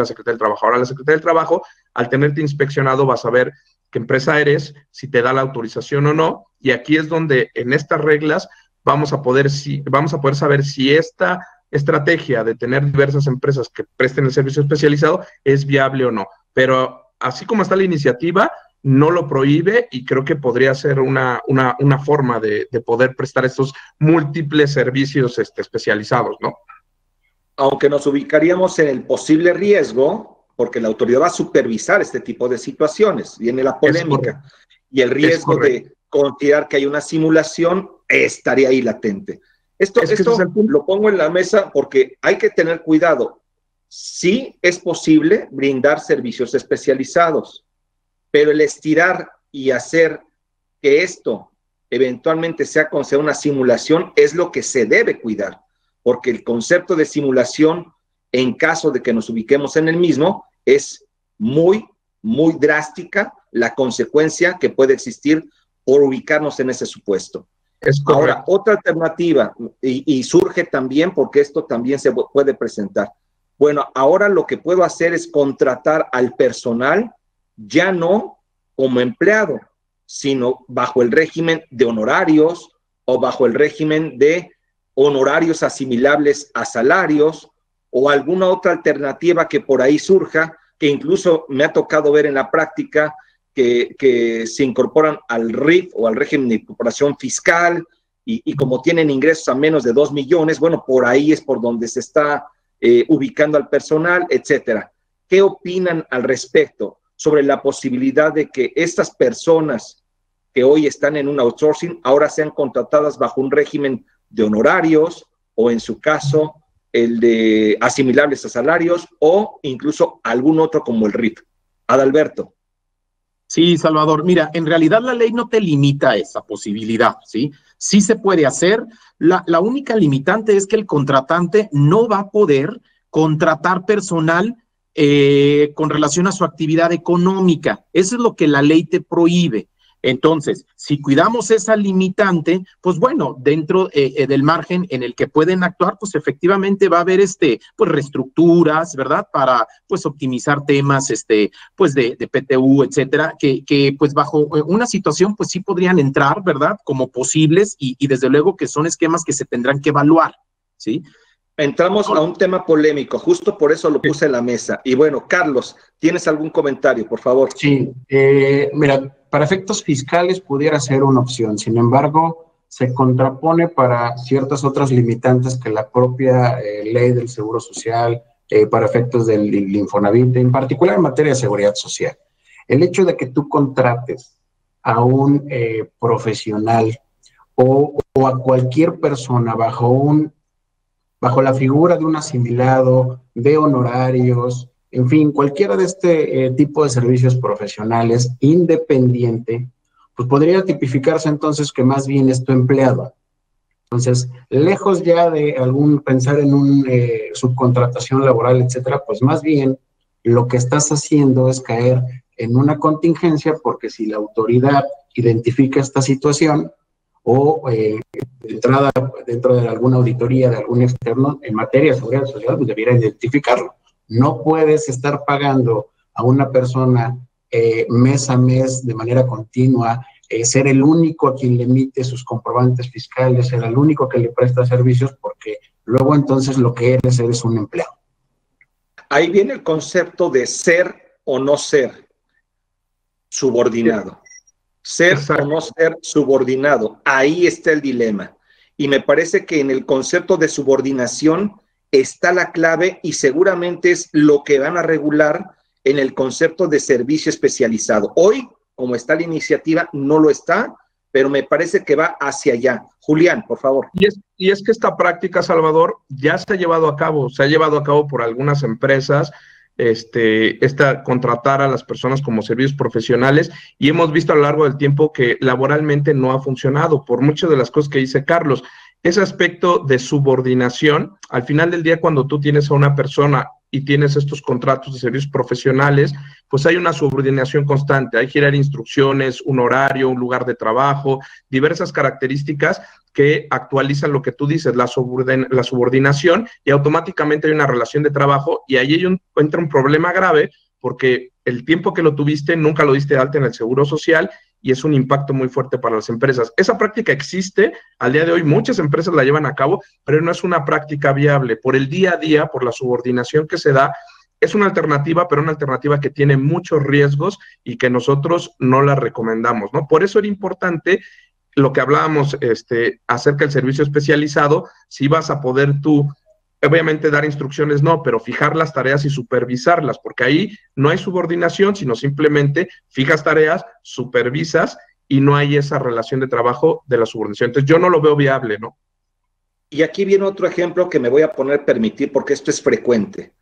Secretaría del Trabajo. Ahora, la Secretaría del Trabajo, al tenerte inspeccionado, vas a ver qué empresa eres, si te da la autorización o no, y aquí es donde en estas reglas vamos a poder saber si esta estrategia de tener diversas empresas que presten el servicio especializado es viable o no. Pero así como está la iniciativa, no lo prohíbe y creo que podría ser una forma de poder prestar estos múltiples servicios especializados, ¿no? Aunque nos ubicaríamos en el posible riesgo, porque la autoridad va a supervisar este tipo de situaciones, viene la polémica, y el riesgo de considerar que hay una simulación estaría ahí latente. Esto lo pongo en la mesa porque hay que tener cuidado. Sí es posible brindar servicios especializados, pero el estirar y hacer que esto eventualmente sea considerado una simulación es lo que se debe cuidar, porque el concepto de simulación, en caso de que nos ubiquemos en el mismo, es muy, muy drástica la consecuencia que puede existir por ubicarnos en ese supuesto. Ahora, otra alternativa, y surge también porque esto también se puede presentar. Bueno, ahora lo que puedo hacer es contratar al personal ya no como empleado, sino bajo el régimen de honorarios o bajo el régimen de honorarios asimilables a salarios o alguna otra alternativa que por ahí surja, que incluso me ha tocado ver en la práctica que se incorporan al RIF o al régimen de incorporación fiscal y como tienen ingresos a menos de 2 millones, bueno, por ahí es por donde se está ubicando al personal, etcétera. ¿Qué opinan al respecto sobre la posibilidad de que estas personas que hoy están en un outsourcing ahora sean contratadas bajo un régimen de honorarios o en su caso el de asimilables a salarios o incluso algún otro como el RIF? Adalberto. Sí, Salvador. Mira, en realidad la ley no te limita a esa posibilidad, ¿sí? Sí se puede hacer. La única limitante es que el contratante no va a poder contratar personal con relación a su actividad económica. Eso es lo que la ley te prohíbe. Entonces, si cuidamos esa limitante, pues bueno, dentro del margen en el que pueden actuar, pues efectivamente va a haber pues reestructuras, ¿verdad? Para pues optimizar temas, pues de PTU, etcétera, que pues bajo una situación, pues sí podrían entrar, ¿verdad? Como posibles y desde luego que son esquemas que se tendrán que evaluar, ¿sí? Entramos a un tema polémico, justo por eso lo puse en la mesa. Y bueno, Carlos, ¿tienes algún comentario, por favor? Sí, mira, para efectos fiscales pudiera ser una opción, sin embargo, se contrapone para ciertas otras limitantes que la propia ley del Seguro Social, para efectos del Infonavit, en particular en materia de seguridad social. El hecho de que tú contrates a un profesional o a cualquier persona bajo la figura de un asimilado, de honorarios, en fin, cualquiera de este tipo de servicios profesionales independiente, pues podría tipificarse entonces que más bien es tu empleado. Entonces, lejos ya de pensar en una subcontratación laboral, etcétera, pues más bien lo que estás haciendo es caer en una contingencia, porque si la autoridad identifica esta situación o de entrada dentro de alguna auditoría de algún externo en materia de seguridad social, pues debiera identificarlo. No puedes estar pagando a una persona mes a mes de manera continua, ser el único a quien le emite sus comprobantes fiscales, ser el único que le presta servicios, porque luego entonces lo que eres un empleado. Ahí viene el concepto de ser o no ser subordinado. Ser Exacto. o no ser subordinado. Ahí está el dilema. Y me parece que en el concepto de subordinación está la clave y seguramente es lo que van a regular en el concepto de servicio especializado. Hoy, como está la iniciativa, no lo está, pero me parece que va hacia allá. Julián, por favor. Y es que esta práctica, Salvador, ya se ha llevado a cabo por algunas empresas, contratar a las personas como servicios profesionales, y hemos visto a lo largo del tiempo que laboralmente no ha funcionado, por muchas de las cosas que dice Carlos. Ese aspecto de subordinación, al final del día, cuando tú tienes a una persona y tienes estos contratos de servicios profesionales, pues hay una subordinación constante, hay que girar instrucciones, un horario, un lugar de trabajo, diversas características que actualizan lo que tú dices, la subordinación, y automáticamente hay una relación de trabajo, y ahí entra un problema grave, porque el tiempo que lo tuviste nunca lo diste de alta en el Seguro Social, y es un impacto muy fuerte para las empresas. Esa práctica existe, al día de hoy muchas empresas la llevan a cabo, pero no es una práctica viable. Por el día a día, por la subordinación que se da, es una alternativa, pero una alternativa que tiene muchos riesgos y que nosotros no la recomendamos, ¿no? Por eso era importante lo que hablábamos acerca del servicio especializado. Si vas a poder tú, obviamente dar instrucciones no, pero fijar las tareas y supervisarlas, porque ahí no hay subordinación, sino simplemente fijas tareas, supervisas, y no hay esa relación de trabajo de la subordinación. Entonces yo no lo veo viable, ¿no? Y aquí viene otro ejemplo que me voy a permitir, porque esto es frecuente.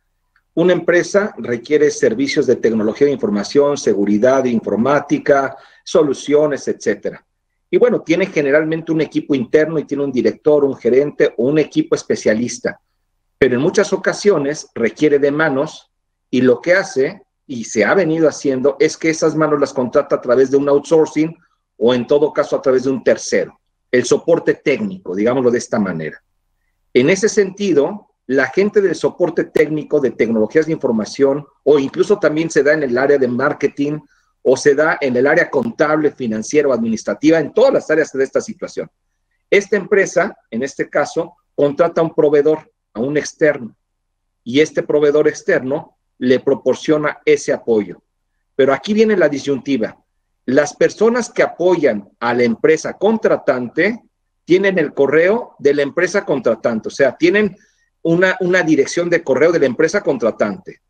Una empresa requiere servicios de tecnología de información, seguridad, informática, soluciones, etcétera. Y bueno, tiene generalmente un equipo interno y tiene un director, un gerente o un equipo especialista. Pero en muchas ocasiones requiere de manos, y lo que hace, y se ha venido haciendo, es que esas manos las contrata a través de un outsourcing o en todo caso a través de un tercero. El soporte técnico, digámoslo de esta manera. En ese sentido, la gente del soporte técnico de tecnologías de información, o incluso también se da en el área de marketing, o se da en el área contable, financiera o administrativa, en todas las áreas de esta situación. Esta empresa, en este caso, contrata a un proveedor, a un externo, y este proveedor externo le proporciona ese apoyo. Pero aquí viene la disyuntiva. Las personas que apoyan a la empresa contratante tienen el correo de la empresa contratante, o sea, tienen una dirección de correo de la empresa contratante,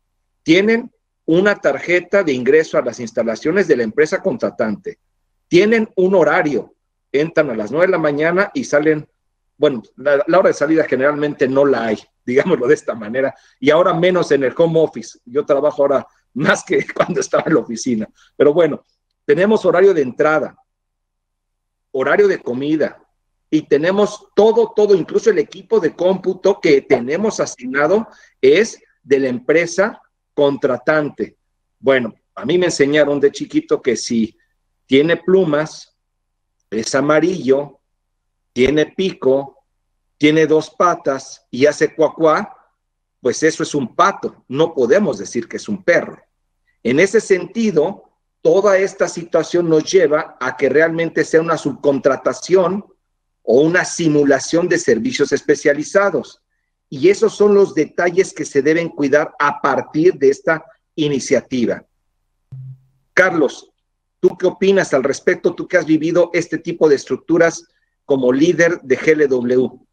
tienen una tarjeta de ingreso a las instalaciones de la empresa contratante, tienen un horario, entran a las 9 de la mañana y salen. Bueno, la hora de salida generalmente no la hay, digámoslo de esta manera, y ahora menos en el home office. Yo trabajo ahora más que cuando estaba en la oficina. Pero bueno, tenemos horario de entrada, horario de comida, y tenemos todo, incluso el equipo de cómputo que tenemos asignado es de la empresa contratante. Bueno, a mí me enseñaron de chiquito que si tiene plumas, es amarillo, tiene pico, tiene 2 patas y hace cuacuá, pues eso es un pato. No podemos decir que es un perro. En ese sentido, toda esta situación nos lleva a que realmente sea una subcontratación o una simulación de servicios especializados. Y esos son los detalles que se deben cuidar a partir de esta iniciativa. Carlos, ¿tú qué opinas al respecto? Tú que has vivido este tipo de estructuras como líder de GLW.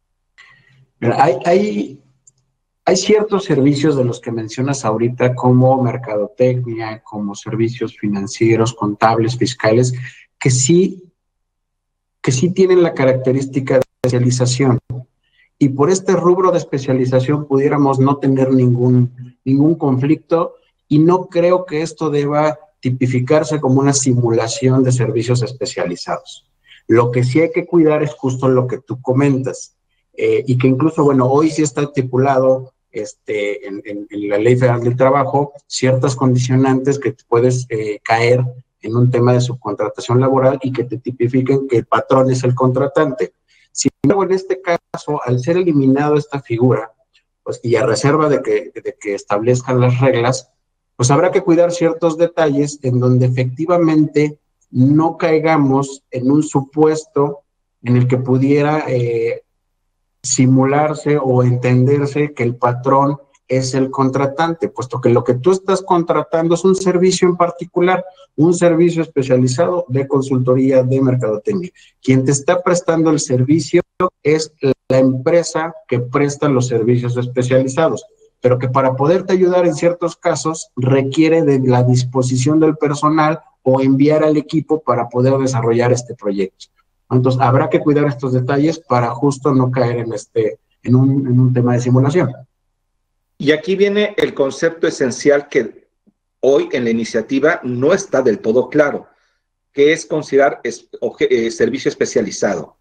Hay ciertos servicios de los que mencionas ahorita, como mercadotecnia, como servicios financieros, contables, fiscales, que sí tienen la característica de especialización. Y por este rubro de especialización pudiéramos no tener ningún conflicto, y no creo que esto deba tipificarse como una simulación de servicios especializados. Lo que sí hay que cuidar es justo lo que tú comentas, y que incluso, bueno, hoy sí está estipulado en la Ley Federal del Trabajo ciertas condicionantes que puedes caer en un tema de subcontratación laboral y que te tipifiquen que el patrón es el contratante. Sin embargo, en este caso, al ser eliminado esta figura, pues, y a reserva de que establezcan las reglas, pues habrá que cuidar ciertos detalles en donde efectivamente no caigamos en un supuesto en el que pudiera simularse o entenderse que el patrón es el contratante, puesto que lo que tú estás contratando es un servicio en particular, un servicio especializado de consultoría de mercadotecnia. Quien te está prestando el servicio es la empresa que presta los servicios especializados, pero que para poderte ayudar en ciertos casos requiere de la disposición del personal o enviar al equipo para poder desarrollar este proyecto. Entonces, habrá que cuidar estos detalles para justo no caer en un tema de simulación. Y aquí viene el concepto esencial que hoy en la iniciativa no está del todo claro, que es considerar servicio especializado.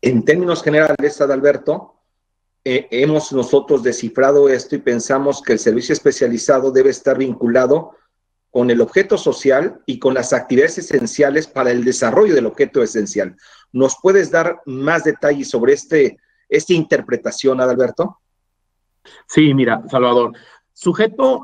En términos generales, Adalberto, hemos nosotros descifrado esto y pensamos que el servicio especializado debe estar vinculado con el objeto social y con las actividades esenciales para el desarrollo del objeto esencial. ¿Nos puedes dar más detalles sobre esta interpretación, Adalberto? Sí, mira, Salvador, sujeto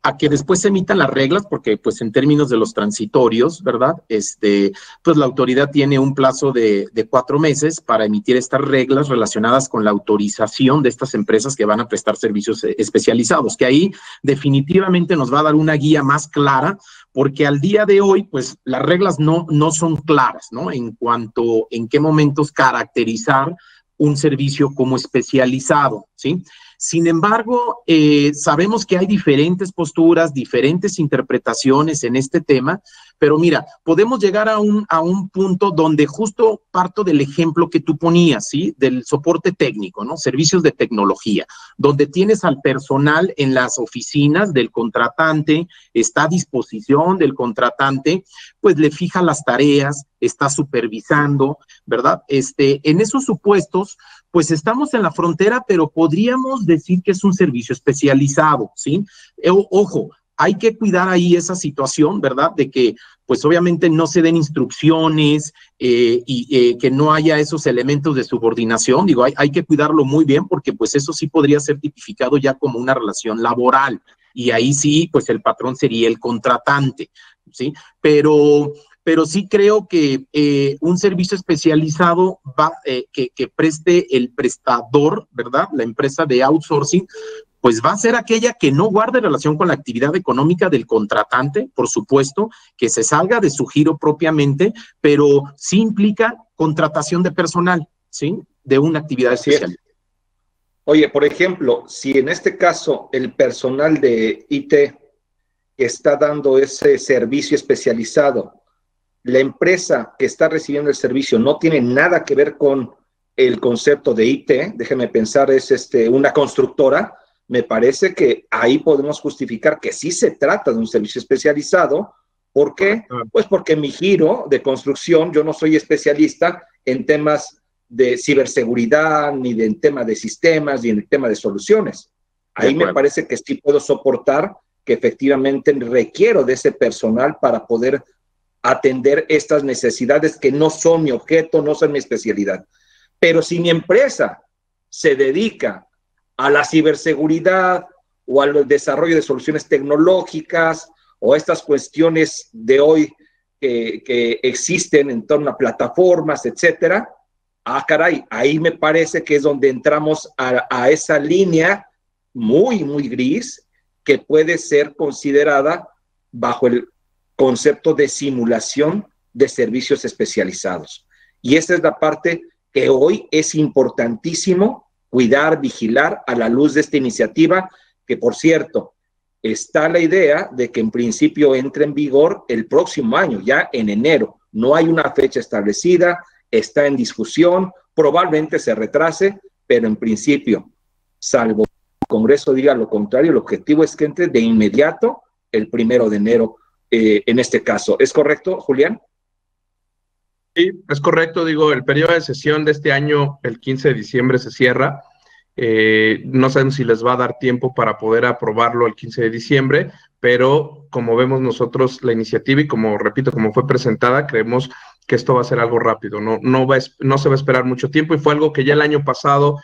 a que después se emitan las reglas, porque pues en términos de los transitorios, ¿verdad? Pues la autoridad tiene un plazo de 4 meses para emitir estas reglas relacionadas con la autorización de estas empresas que van a prestar servicios especializados, que ahí definitivamente nos va a dar una guía más clara, porque al día de hoy, pues las reglas no son claras, ¿no? En cuanto en qué momentos caracterizar un servicio como especializado, ¿sí? Sin embargo, sabemos que hay diferentes posturas, diferentes interpretaciones en este tema, pero mira, podemos llegar a un punto donde justo parto del ejemplo que tú ponías, ¿sí? Del soporte técnico, ¿no? Servicios de tecnología, donde tienes al personal en las oficinas del contratante, está a disposición del contratante, pues le fija las tareas, está supervisando, ¿verdad? En esos supuestos, pues estamos en la frontera, pero podríamos decir que es un servicio especializado, ¿sí? Ojo, hay que cuidar ahí esa situación, ¿verdad? De que, pues obviamente no se den instrucciones y que no haya esos elementos de subordinación. Digo, hay que cuidarlo muy bien porque pues eso sí podría ser tipificado ya como una relación laboral y ahí sí, pues el patrón sería el contratante, ¿sí? Pero sí creo que un servicio especializado que preste el prestador, ¿verdad? La empresa de outsourcing, pues va a ser aquella que no guarde relación con la actividad económica del contratante, por supuesto, que se salga de su giro propiamente, pero sí implica contratación de personal, ¿sí? De una actividad especial. Oye, por ejemplo, si en este caso el personal de IT está dando ese servicio especializado, la empresa que está recibiendo el servicio no tiene nada que ver con el concepto de IT, déjeme pensar, es una constructora, me parece que ahí podemos justificar que sí se trata de un servicio especializado. ¿Por qué? Pues porque en mi giro de construcción yo no soy especialista en temas de ciberseguridad, ni en temas de sistemas, ni en el tema de soluciones. Ahí me parece que sí puedo soportar que efectivamente requiero de ese personal para poder atender estas necesidades que no son mi objeto, no son mi especialidad. Pero si mi empresa se dedica a la ciberseguridad o al desarrollo de soluciones tecnológicas o estas cuestiones de hoy que existen en torno a plataformas, etcétera, caray, ahí me parece que es donde entramos a esa línea muy, muy gris que puede ser considerada bajo el concepto de simulación de servicios especializados. Y esa es la parte que hoy es importantísimo cuidar, vigilar a la luz de esta iniciativa, que por cierto, está la idea de que en principio entre en vigor el próximo año, ya en enero. No hay una fecha establecida, está en discusión, probablemente se retrase, pero en principio, salvo que el Congreso diga lo contrario, el objetivo es que entre de inmediato el 1 de enero, en este caso. ¿Es correcto, Julián? Sí, es correcto. Digo, el periodo de sesión de este año, el 15 de diciembre, se cierra. No sabemos si les va a dar tiempo para poder aprobarlo el 15 de diciembre, pero como vemos nosotros la iniciativa y como, repito, como fue presentada, creemos que esto va a ser algo rápido, no se va a esperar mucho tiempo, y fue algo que ya el año pasado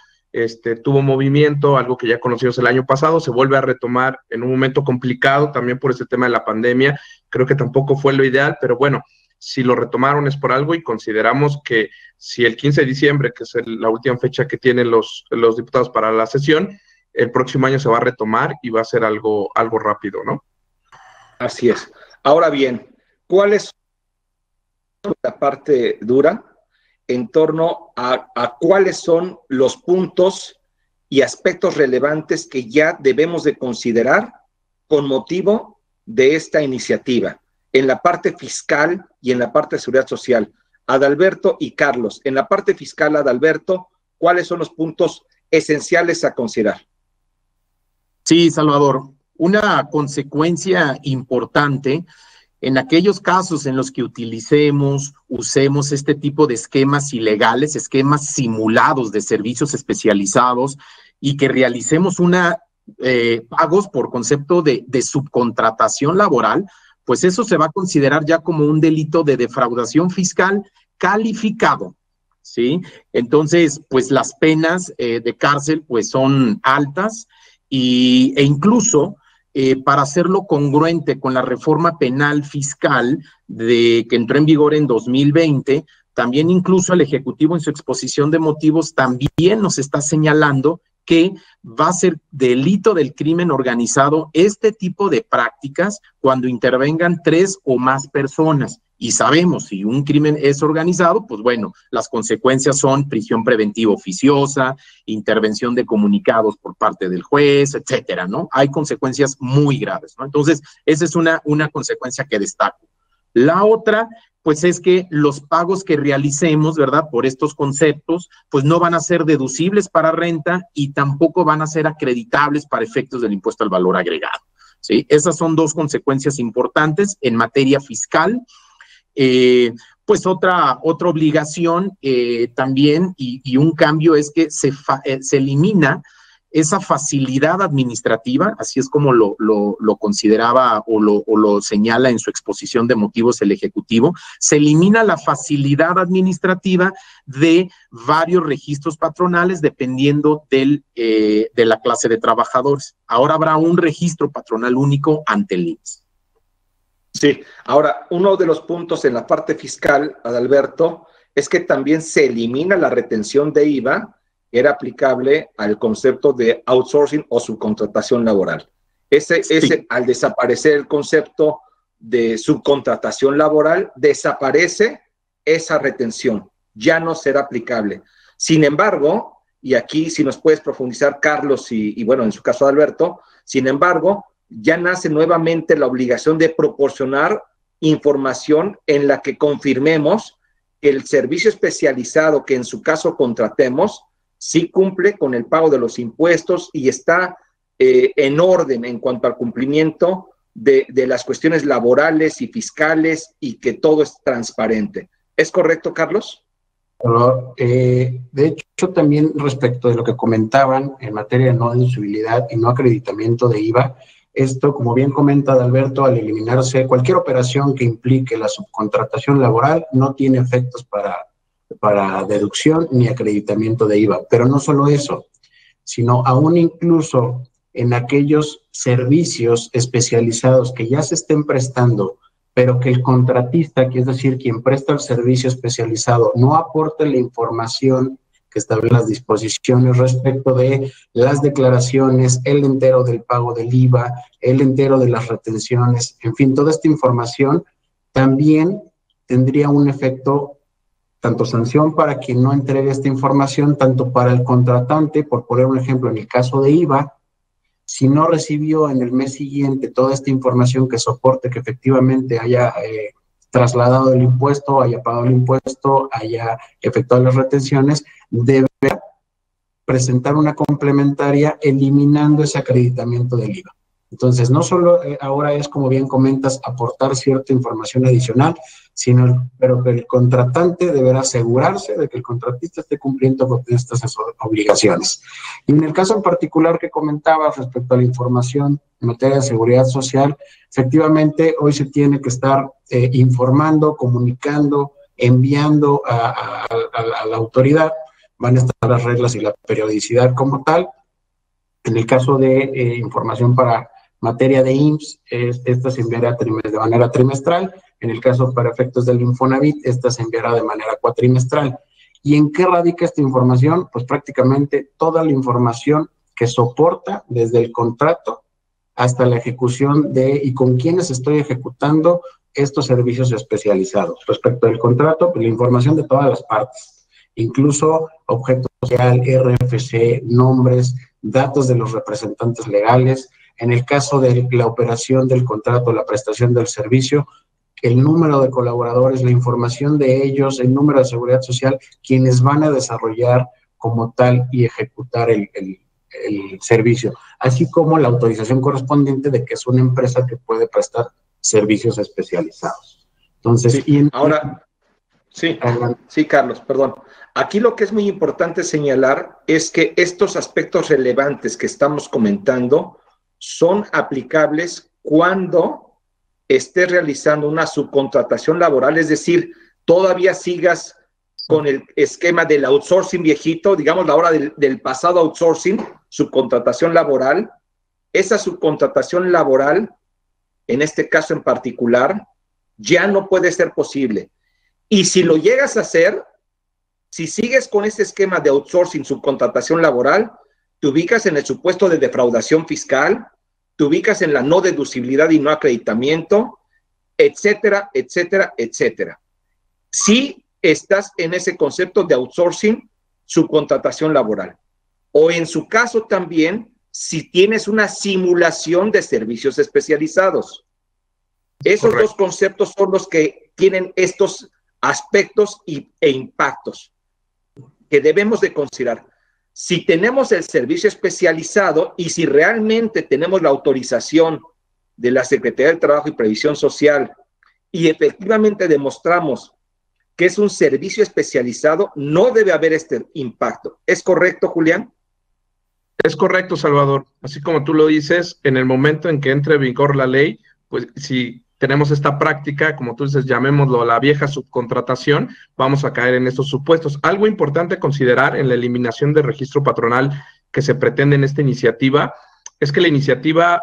tuvo movimiento, algo que ya conocimos el año pasado, se vuelve a retomar en un momento complicado también por este tema de la pandemia. Creo que tampoco fue lo ideal, pero bueno, si lo retomaron es por algo, y consideramos que si el 15 de diciembre, que es la última fecha que tienen los diputados para la sesión, el próximo año se va a retomar y va a ser algo rápido, ¿no? Así es. Ahora bien, ¿cuál es la parte dura en torno a cuáles son los puntos y aspectos relevantes que ya debemos de considerar con motivo de esta iniciativa, en la parte fiscal y en la parte de seguridad social? Adalberto y Carlos, en la parte fiscal, Adalberto, ¿cuáles son los puntos esenciales a considerar? Sí, Salvador, una consecuencia importante en aquellos casos en los que usemos este tipo de esquemas ilegales, esquemas simulados de servicios especializados, y que realicemos pagos por concepto de subcontratación laboral, pues eso se va a considerar ya como un delito de defraudación fiscal calificado, ¿sí? Entonces, pues las penas de cárcel pues son altas, e incluso para hacerlo congruente con la reforma penal fiscal que entró en vigor en 2020, también incluso el Ejecutivo en su exposición de motivos también nos está señalando que va a ser delito del crimen organizado este tipo de prácticas cuando intervengan 3 o más personas. Y sabemos, si un crimen es organizado, pues bueno, las consecuencias son prisión preventiva oficiosa, intervención de comunicados por parte del juez, etcétera, ¿no? Hay consecuencias muy graves, ¿no? Entonces, esa es una consecuencia que destaco. La otra, pues es que los pagos que realicemos, ¿verdad?, por estos conceptos, pues no van a ser deducibles para renta y tampoco van a ser acreditables para efectos del impuesto al valor agregado, ¿sí? Esas son 2 consecuencias importantes en materia fiscal. Pues otra obligación también y un cambio es que se elimina esa facilidad administrativa, así es como lo consideraba o lo señala en su exposición de motivos el Ejecutivo. Se elimina la facilidad administrativa de varios registros patronales dependiendo de la clase de trabajadores. Ahora habrá un registro patronal único ante el IMSS. Sí, ahora, uno de los puntos en la parte fiscal, Adalberto, es que también se elimina la retención de IVA que era aplicable al concepto de outsourcing o subcontratación laboral. Ese, al desaparecer el concepto de subcontratación laboral, desaparece esa retención, ya no será aplicable. Sin embargo, y aquí si nos puedes profundizar, Carlos, y bueno, en su caso Adalberto, sin embargo, ya nace nuevamente la obligación de proporcionar información en la que confirmemos que el servicio especializado que en su caso contratemos sí cumple con el pago de los impuestos y está en orden en cuanto al cumplimiento de las cuestiones laborales y fiscales y que todo es transparente. ¿Es correcto, Carlos? De hecho, también respecto de lo que comentaban en materia de no deducibilidad y no acreditamiento de IVA, esto, como bien comenta Adalberto, al eliminarse cualquier operación que implique la subcontratación laboral, no tiene efectos para deducción ni acreditamiento de IVA. Pero no solo eso, sino aún incluso en aquellos servicios especializados que ya se estén prestando, pero que el contratista, que es decir, quien presta el servicio especializado, no aporte la información que establecen las disposiciones respecto de las declaraciones, el entero del pago del IVA, el entero de las retenciones, en fin, toda esta información también tendría un efecto, tanto sanción para quien no entregue esta información, tanto para el contratante, por poner un ejemplo, en el caso de IVA, si no recibió en el mes siguiente toda esta información que soporte que efectivamente haya trasladado el impuesto, haya pagado el impuesto, haya efectuado las retenciones, debe presentar una complementaria eliminando ese acreditamiento del IVA. Entonces, no solo ahora es, como bien comentas, aportar cierta información adicional, pero que el contratante deberá asegurarse de que el contratista esté cumpliendo con estas obligaciones. Y en el caso en particular que comentabas respecto a la información en materia de seguridad social, efectivamente hoy se tiene que estar informando, comunicando, enviando a la autoridad. Van a estar las reglas y la periodicidad como tal. En el caso de información para materia de IMSS, esta se enviará de manera trimestral. En el caso para efectos del Infonavit, esta se enviará de manera cuatrimestral. ¿Y en qué radica esta información? Pues prácticamente toda la información que soporta desde el contrato hasta la ejecución y con quienes estoy ejecutando estos servicios especializados. Respecto del contrato, pues la información de todas las partes, incluso objeto social, RFC, nombres, datos de los representantes legales. En el caso de la operación del contrato, la prestación del servicio, el número de colaboradores, la información de ellos, el número de seguridad social, quienes van a desarrollar como tal y ejecutar el servicio, así como la autorización correspondiente de que es una empresa que puede prestar servicios especializados. Entonces, sí, ahora, sí, Carlos, perdón. Aquí lo que es muy importante señalar es que estos aspectos relevantes que estamos comentando son aplicables cuando estés realizando una subcontratación laboral, es decir, todavía sigas con el esquema del outsourcing viejito, digamos la hora del pasado outsourcing, subcontratación laboral. Esa subcontratación laboral, en este caso en particular, ya no puede ser posible. Y si lo llegas a hacer, si sigues con ese esquema de outsourcing, subcontratación laboral, te ubicas en el supuesto de defraudación fiscal, te ubicas en la no deducibilidad y no acreditamiento, etcétera, etcétera, etcétera. Si estás en ese concepto de outsourcing, subcontratación laboral. O en su caso también, si tienes una simulación de servicios especializados. Esos dos conceptos son los que tienen estos aspectos e impactos que debemos de considerar. Si tenemos el servicio especializado y si realmente tenemos la autorización de la Secretaría del Trabajo y Previsión Social y efectivamente demostramos que es un servicio especializado, no debe haber este impacto. ¿Es correcto, Julián? Es correcto, Salvador. Así como tú lo dices, en el momento en que entre en vigor la ley, pues si tenemos esta práctica, como tú dices, llamémoslo la vieja subcontratación, vamos a caer en estos supuestos. Algo importante a considerar en la eliminación del registro patronal que se pretende en esta iniciativa es que la iniciativa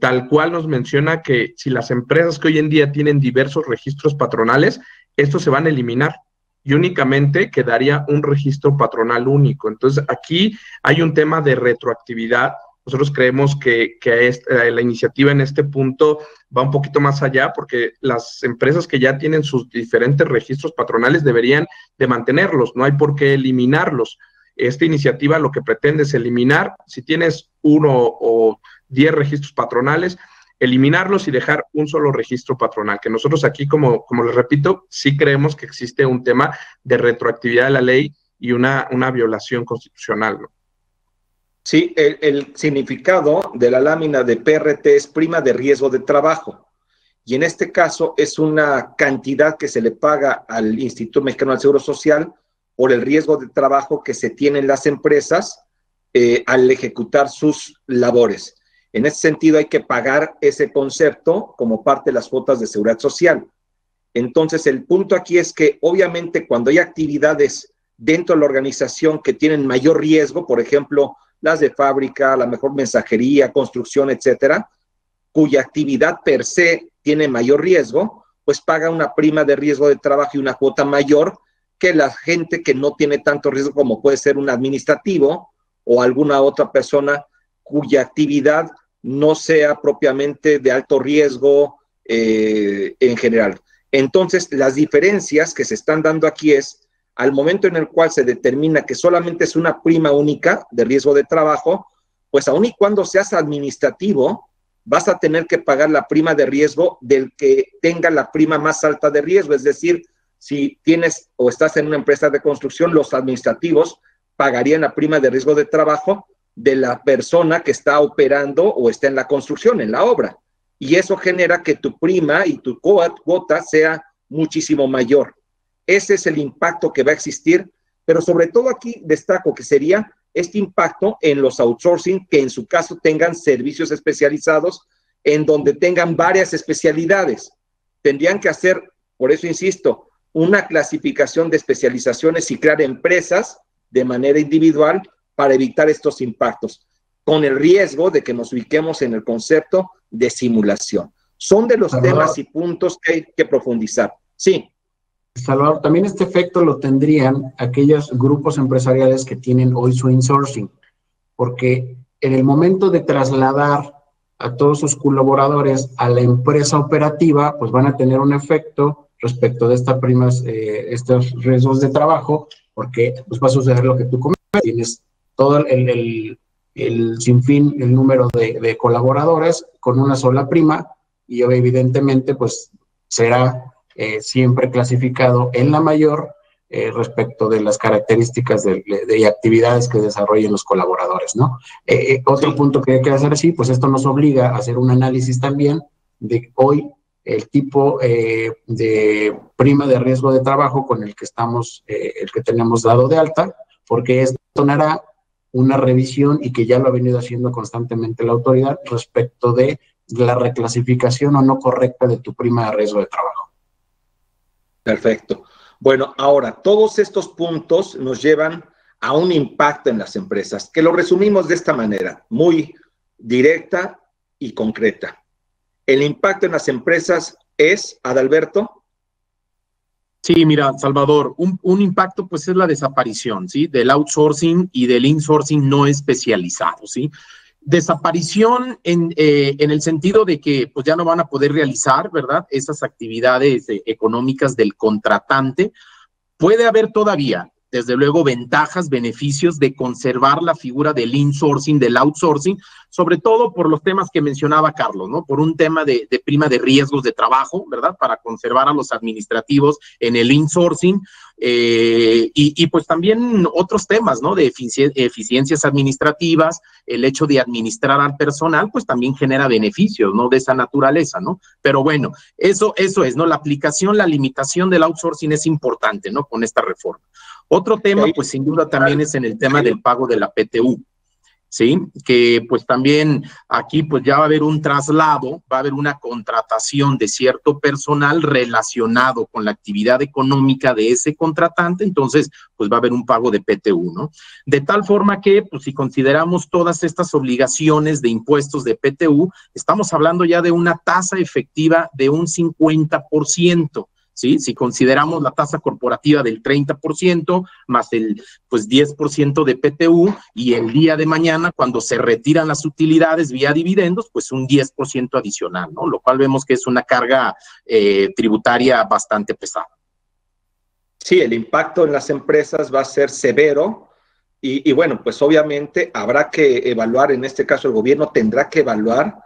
tal cual nos menciona que si las empresas que hoy en día tienen diversos registros patronales, estos se van a eliminar y únicamente quedaría un registro patronal único. Entonces, aquí hay un tema de retroactividad. Nosotros creemos que la iniciativa en este punto va un poquito más allá porque las empresas que ya tienen sus diferentes registros patronales deberían de mantenerlos, no hay por qué eliminarlos. Esta iniciativa lo que pretende es eliminar, si tienes 1 o 10 registros patronales, eliminarlos y dejar un solo registro patronal, que nosotros aquí, como les repito, sí creemos que existe un tema de retroactividad de la ley y una violación constitucional, ¿no? Sí, el significado de la lámina de PRT es prima de riesgo de trabajo. Y en este caso es una cantidad que se le paga al Instituto Mexicano del Seguro Social por el riesgo de trabajo que se tiene en las empresas al ejecutar sus labores. En ese sentido hay que pagar ese concepto como parte de las cuotas de seguridad social. Entonces el punto aquí es que obviamente cuando hay actividades dentro de la organización que tienen mayor riesgo, por ejemplo, las de fábrica, la mejor mensajería, construcción, etcétera, cuya actividad per se tiene mayor riesgo, pues paga una prima de riesgo de trabajo y una cuota mayor que la gente que no tiene tanto riesgo como puede ser un administrativo o alguna otra persona cuya actividad no sea propiamente de alto riesgo en general. Entonces, las diferencias que se están dando aquí es al momento en el cual se determina que solamente es una prima única de riesgo de trabajo, pues aun y cuando seas administrativo, vas a tener que pagar la prima de riesgo del que tenga la prima más alta de riesgo. Es decir, si tienes o estás en una empresa de construcción, los administrativos pagarían la prima de riesgo de trabajo de la persona que está operando o está en la construcción, en la obra. Y eso genera que tu prima y tu cuota sea muchísimo mayor. Ese es el impacto que va a existir, pero sobre todo aquí destaco que sería este impacto en los outsourcing, que en su caso tengan servicios especializados, en donde tengan varias especialidades. Tendrían que hacer, por eso insisto, una clasificación de especializaciones y crear empresas de manera individual para evitar estos impactos, con el riesgo de que nos ubiquemos en el concepto de simulación. Son de los temas y puntos que hay que profundizar. Sí. Salvador, también este efecto lo tendrían aquellos grupos empresariales que tienen hoy su insourcing, porque en el momento de trasladar a todos sus colaboradores a la empresa operativa, pues van a tener un efecto respecto de estas primas, estos riesgos de trabajo, porque pues va a suceder lo que tú comentas, tienes todo el sinfín, el número de colaboradores con una sola prima, y evidentemente pues será siempre clasificado en la mayor respecto de las características de actividades que desarrollen los colaboradores, ¿no? Otro punto que hay que hacer, sí, pues esto nos obliga a hacer un análisis también de hoy el tipo de prima de riesgo de trabajo con el que estamos, el que tenemos dado de alta, porque esto hará una revisión, y que ya lo ha venido haciendo constantemente la autoridad, respecto de la reclasificación o no correcta de tu prima de riesgo de trabajo. Perfecto. Bueno, ahora, todos estos puntos nos llevan a un impacto en las empresas, que lo resumimos de esta manera, muy directa y concreta. El impacto en las empresas es, Adalberto. Sí, mira, Salvador, un impacto pues es la desaparición, ¿sí? Del outsourcing y del insourcing no especializado, ¿sí? Desaparición en el sentido de que pues ya no van a poder realizar, ¿verdad?, esas actividades económicas del contratante. Puede haber todavía, desde luego, ventajas, beneficios de conservar la figura del insourcing, del outsourcing, sobre todo por los temas que mencionaba Carlos, ¿no? Por un tema de prima de riesgos de trabajo, ¿verdad?, para conservar a los administrativos en el insourcing, y pues también otros temas, ¿no?, de eficiencias administrativas. El hecho de administrar al personal, pues también genera beneficios, ¿no?, de esa naturaleza, ¿no? Pero bueno, eso es, ¿no? La aplicación, la limitación del outsourcing es importante, ¿no?, con esta reforma. Otro tema, pues sin duda también es en el tema del pago de la PTU, ¿sí? Que pues también aquí pues ya va a haber un traslado, va a haber una contratación de cierto personal relacionado con la actividad económica de ese contratante, entonces pues va a haber un pago de PTU, ¿no? De tal forma que pues si consideramos todas estas obligaciones de impuestos de PTU, estamos hablando ya de una tasa efectiva de un 50%. ¿Sí? Si consideramos la tasa corporativa del 30% más el pues 10% de PTU, y el día de mañana cuando se retiran las utilidades vía dividendos, pues un 10% adicional, ¿no? Lo cual vemos que es una carga tributaria bastante pesada. Sí, el impacto en las empresas va a ser severo y bueno, pues obviamente habrá que evaluar, en este caso el gobierno tendrá que evaluar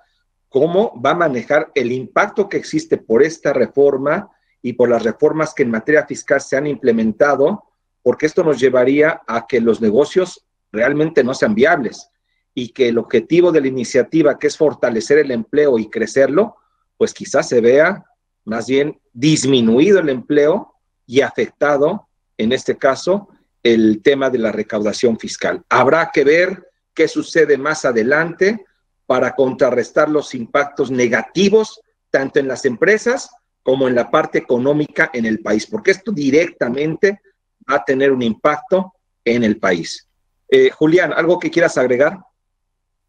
cómo va a manejar el impacto que existe por esta reforma y por las reformas que en materia fiscal se han implementado, porque esto nos llevaría a que los negocios realmente no sean viables y que el objetivo de la iniciativa, que es fortalecer el empleo y crecerlo, pues quizás se vea más bien disminuido el empleo y afectado, en este caso, el tema de la recaudación fiscal. Habrá que ver qué sucede más adelante para contrarrestar los impactos negativos, tanto en las empresas como en la parte económica en el país, porque esto directamente va a tener un impacto en el país. Julián, ¿algo que quieras agregar?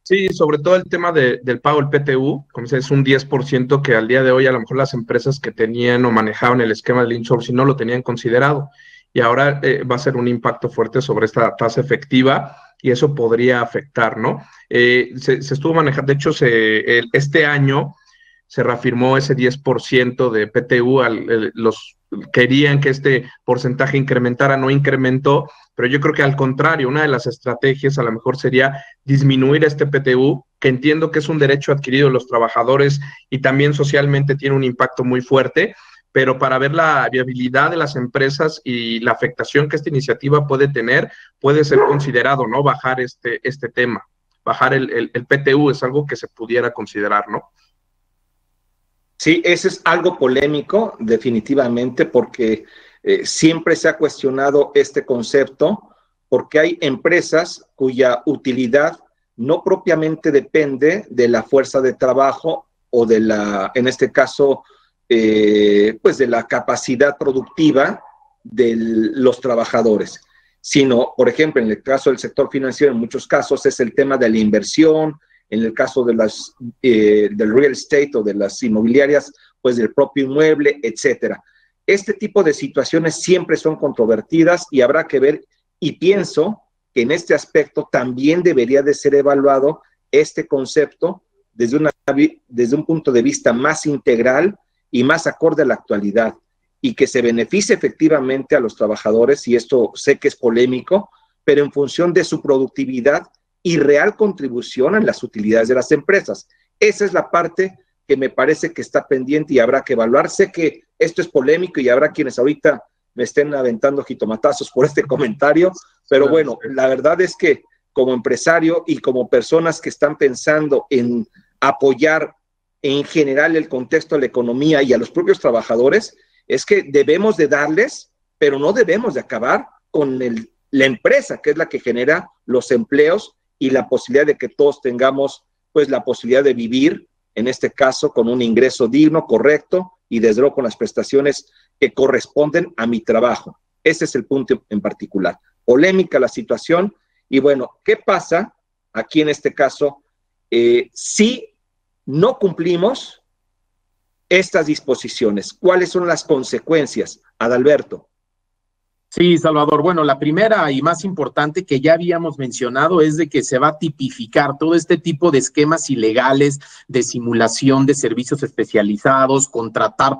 Sí, sobre todo el tema del pago del PTU, como dices, es un 10% que al día de hoy a lo mejor las empresas que tenían o manejaban el esquema del insourcing no lo tenían considerado, y ahora va a ser un impacto fuerte sobre esta tasa efectiva, y eso podría afectar, ¿no? Se estuvo manejando, de hecho, este año se reafirmó ese 10% de PTU, los querían que este porcentaje incrementara, no incrementó, pero yo creo que al contrario, una de las estrategias a lo mejor sería disminuir este PTU, que entiendo que es un derecho adquirido de los trabajadores y también socialmente tiene un impacto muy fuerte, pero para ver la viabilidad de las empresas y la afectación que esta iniciativa puede tener, puede ser considerado, ¿no? Bajar este tema, bajar el PTU es algo que se pudiera considerar, ¿no? Sí, ese es algo polémico, definitivamente, porque siempre se ha cuestionado este concepto, porque hay empresas cuya utilidad no propiamente depende de la fuerza de trabajo o de la, en este caso, pues de la capacidad productiva de los trabajadores, sino, por ejemplo, en el caso del sector financiero, en muchos casos es el tema de la inversión, en el caso de del real estate o de las inmobiliarias, pues del propio inmueble, etcétera. Este tipo de situaciones siempre son controvertidas y habrá que ver, y pienso que en este aspecto también debería de ser evaluado este concepto desde un punto de vista más integral y más acorde a la actualidad, y que se beneficie efectivamente a los trabajadores, y esto sé que es polémico, pero en función de su productividad y real contribución en las utilidades de las empresas. Esa es la parte que me parece que está pendiente y habrá que evaluar. Sé que esto es polémico y habrá quienes ahorita me estén aventando jitomatazos por este comentario, pero bueno, la verdad es que como empresario y como personas que están pensando en apoyar en general el contexto de la economía y a los propios trabajadores, es que debemos de darles, pero no debemos de acabar con la empresa, que es la que genera los empleos y la posibilidad de que todos tengamos pues la posibilidad de vivir, en este caso, con un ingreso digno, correcto, y desde luego con las prestaciones que corresponden a mi trabajo. Ese es el punto en particular. Polémica la situación, y bueno, ¿qué pasa aquí en este caso si no cumplimos estas disposiciones? ¿Cuáles son las consecuencias, Adalberto? Sí, Salvador. Bueno, la primera y más importante que ya habíamos mencionado es de que se va a tipificar todo este tipo de esquemas ilegales de simulación de servicios especializados, contratar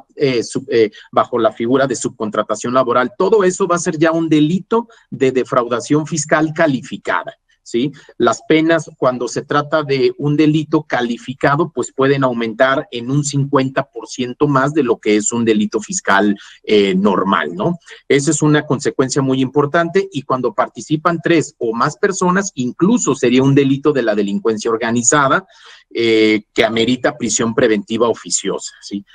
bajo la figura de subcontratación laboral. Todo eso va a ser ya un delito de defraudación fiscal calificada. ¿Sí? Las penas cuando se trata de un delito calificado pues pueden aumentar en un 50% más de lo que es un delito fiscal normal, ¿no? Esa es una consecuencia muy importante, y cuando participan 3 o más personas incluso sería un delito de la delincuencia organizada que amerita prisión preventiva oficiosa, ¿sí?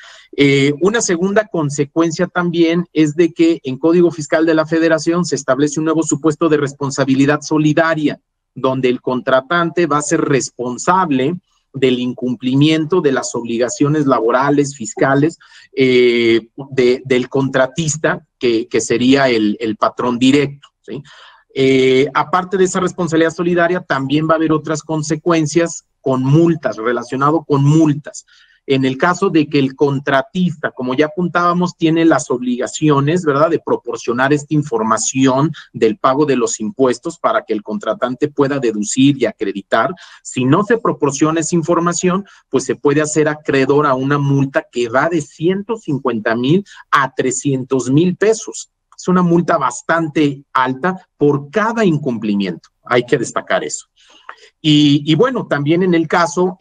Una segunda consecuencia también es de que en Código Fiscal de la Federación se establece un nuevo supuesto de responsabilidad solidaria, donde el contratante va a ser responsable del incumplimiento de las obligaciones laborales, fiscales, del contratista, que sería el patrón directo, ¿sí? Aparte de esa responsabilidad solidaria, también va a haber otras consecuencias con multas, relacionado con multas. En el caso de que el contratista, como ya apuntábamos, tiene las obligaciones, ¿verdad?, de proporcionar esta información del pago de los impuestos para que el contratante pueda deducir y acreditar. Si no se proporciona esa información, pues se puede hacer acreedor a una multa que va de 150,000 a 300,000 pesos. Es una multa bastante alta por cada incumplimiento. Hay que destacar eso. Y bueno, también en el caso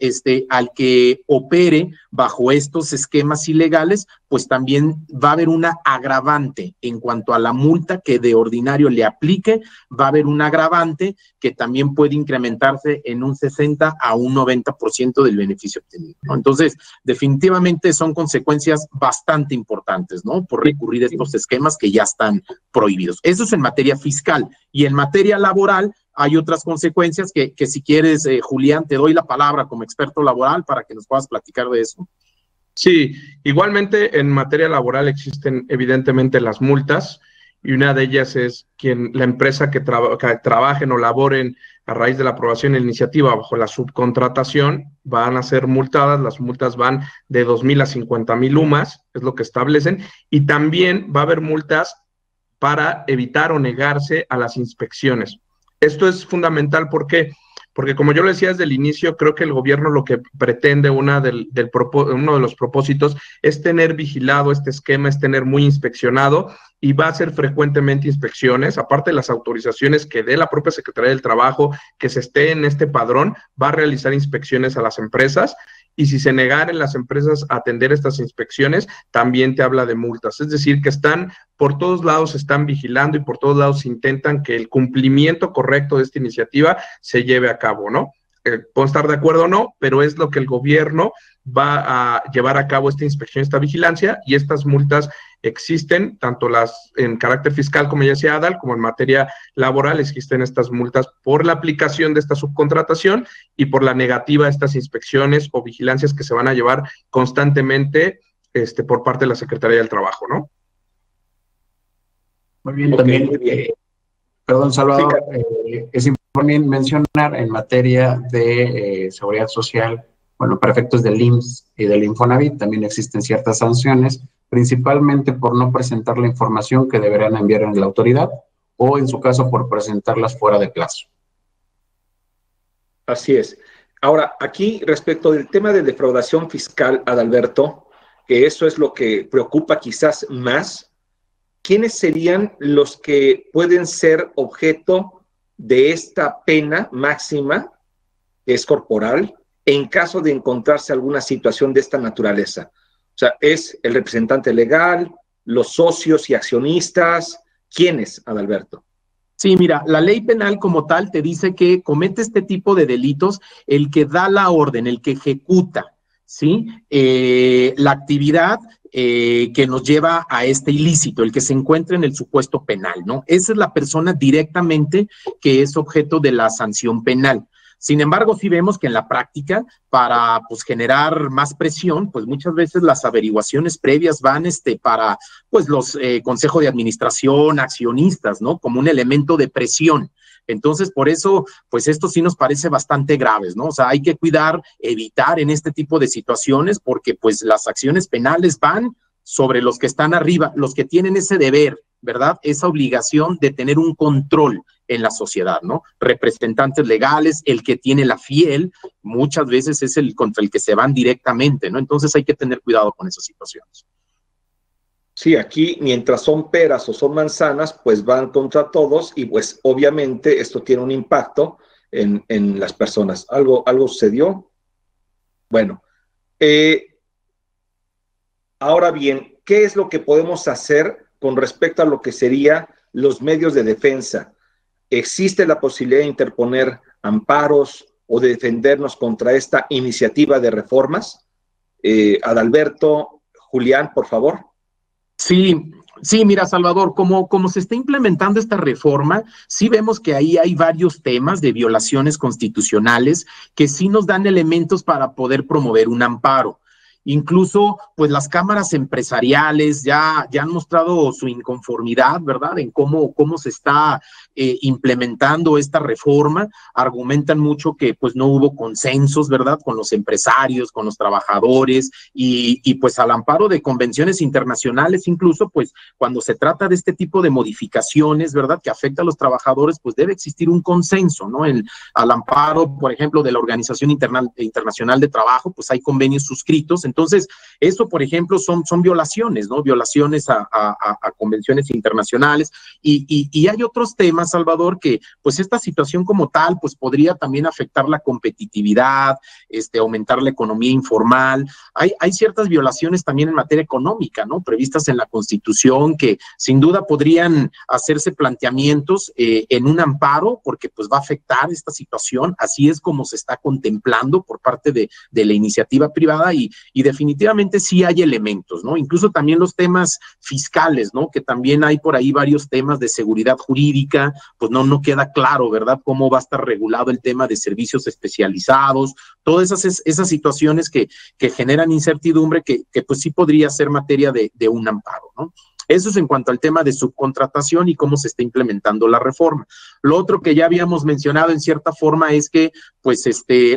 al que opere bajo estos esquemas ilegales, pues también va a haber una agravante en cuanto a la multa que de ordinario le aplique. Va a haber un agravante que también puede incrementarse en un 60 a un 90% del beneficio obtenido, ¿no? Entonces, definitivamente son consecuencias bastante importantes, ¿no?, por recurrir a estos esquemas que ya están prohibidos. Eso es en materia fiscal. Y en materia laboral, hay otras consecuencias que si quieres, Julián, te doy la palabra como experto laboral para que nos puedas platicar de eso. Sí, igualmente en materia laboral existen evidentemente las multas, y una de ellas es la empresa que trabajen o laboren a raíz de la aprobación de la iniciativa bajo la subcontratación van a ser multadas. Las multas van de 2,000 a 50,000 UMAS, es lo que establecen, y también va a haber multas para evitar o negarse a las inspecciones. Esto es fundamental, ¿por qué? porque como yo lo decía desde el inicio, creo que el gobierno lo que pretende, uno de los propósitos, es tener vigilado este esquema, es tener muy inspeccionado, y va a hacer frecuentemente inspecciones, aparte de las autorizaciones que dé la propia Secretaría del Trabajo, que se esté en este padrón, va a realizar inspecciones a las empresas, y si se negaren las empresas a atender estas inspecciones, también te habla de multas. Es decir, que están por todos lados, están vigilando y por todos lados intentan que el cumplimiento correcto de esta iniciativa se lleve a cabo, ¿no? Puedo estar de acuerdo o no, pero es lo que el gobierno va a llevar a cabo, esta inspección, esta vigilancia, y estas multas existen, tanto las en carácter fiscal, como ya decía Adal, como en materia laboral, existen estas multas por la aplicación de esta subcontratación y por la negativa de estas inspecciones o vigilancias que se van a llevar constantemente por parte de la Secretaría del Trabajo, ¿no? Muy bien, también, muy bien. Perdón, Salvador, sí, es importante mencionar en materia de seguridad social, bueno, para efectos del IMSS y del Infonavit también existen ciertas sanciones, principalmente por no presentar la información que deberán enviar en la autoridad o, en su caso, por presentarlas fuera de plazo. Así es. Ahora, aquí, respecto del tema de defraudación fiscal, Adalberto, que eso es lo que preocupa quizás más, ¿quiénes serían los que pueden ser objeto de esta pena máxima, que es corporal, en caso de encontrarse alguna situación de esta naturaleza? O sea, ¿es el representante legal, los socios y accionistas? ¿Quiénes, Adalberto? Sí, mira, la ley penal como tal te dice que comete este tipo de delitos el que da la orden, el que ejecuta, ¿sí? La actividad que nos lleva a este ilícito, el que se encuentra en el supuesto penal, ¿no? Esa es la persona directamente que es objeto de la sanción penal. Sin embargo, sí vemos que en la práctica, para pues generar más presión, pues muchas veces las averiguaciones previas van para pues los consejos de administración, accionistas, ¿no? Como un elemento de presión. Entonces, por eso, pues esto sí nos parece bastante graves, ¿no? O sea, hay que cuidar, evitar en este tipo de situaciones, porque pues las acciones penales van sobre los que están arriba, los que tienen ese deber, ¿verdad? Esa obligación de tener un control en la sociedad, ¿no? Representantes legales, el que tiene la fiel, muchas veces es el contra el que se van directamente, ¿no? Entonces hay que tener cuidado con esas situaciones. Sí, aquí mientras son peras o son manzanas, pues van contra todos y pues obviamente esto tiene un impacto en las personas. ¿Algo sucedió? Bueno, ahora bien, ¿qué es lo que podemos hacer con respecto a lo que serían los medios de defensa? ¿Existe la posibilidad de interponer amparos o de defendernos contra esta iniciativa de reformas? Adalberto, Julián, por favor. Sí, mira, Salvador, como se está implementando esta reforma, sí vemos que ahí hay varios temas de violaciones constitucionales que sí nos dan elementos para poder promover un amparo. Incluso, pues las cámaras empresariales ya han mostrado su inconformidad, ¿verdad?, en cómo se está implementando esta reforma. Argumentan mucho que pues no hubo consensos, ¿verdad?, con los empresarios, con los trabajadores y pues al amparo de convenciones internacionales, incluso pues cuando se trata de este tipo de modificaciones, ¿verdad?, que afecta a los trabajadores, pues debe existir un consenso, ¿no? Al amparo, por ejemplo, de la Organización Internacional de Trabajo, pues hay convenios suscritos. Entonces, eso, por ejemplo, son violaciones, ¿no? Violaciones a convenciones internacionales y hay otros temas, Salvador, que pues esta situación como tal, pues podría también afectar la competitividad, aumentar la economía informal. Hay ciertas violaciones también en materia económica, ¿no?, previstas en la Constitución que sin duda podrían hacerse planteamientos en un amparo porque pues va a afectar esta situación. Así es como se está contemplando por parte de la iniciativa privada y definitivamente sí hay elementos, ¿no? Incluso también los temas fiscales, ¿no?, que también hay por ahí varios temas de seguridad jurídica, pues no queda claro, ¿verdad?, cómo va a estar regulado el tema de servicios especializados, todas esas situaciones que generan incertidumbre que pues sí podría ser materia de un amparo, ¿no? Eso es en cuanto al tema de subcontratación y cómo se está implementando la reforma. Lo otro que ya habíamos mencionado en cierta forma es que pues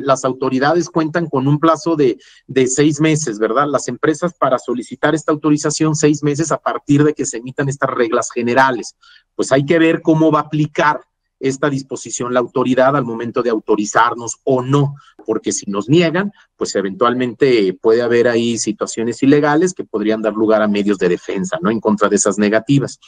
las autoridades cuentan con un plazo de 6 meses, ¿verdad? Las empresas para solicitar esta autorización 6 meses a partir de que se emitan estas reglas generales. Pues hay que ver cómo va a aplicar esta disposición la autoridad al momento de autorizarnos o no, porque si nos niegan, pues eventualmente puede haber ahí situaciones ilegales que podrían dar lugar a medios de defensa, ¿no? En contra de esas negativas.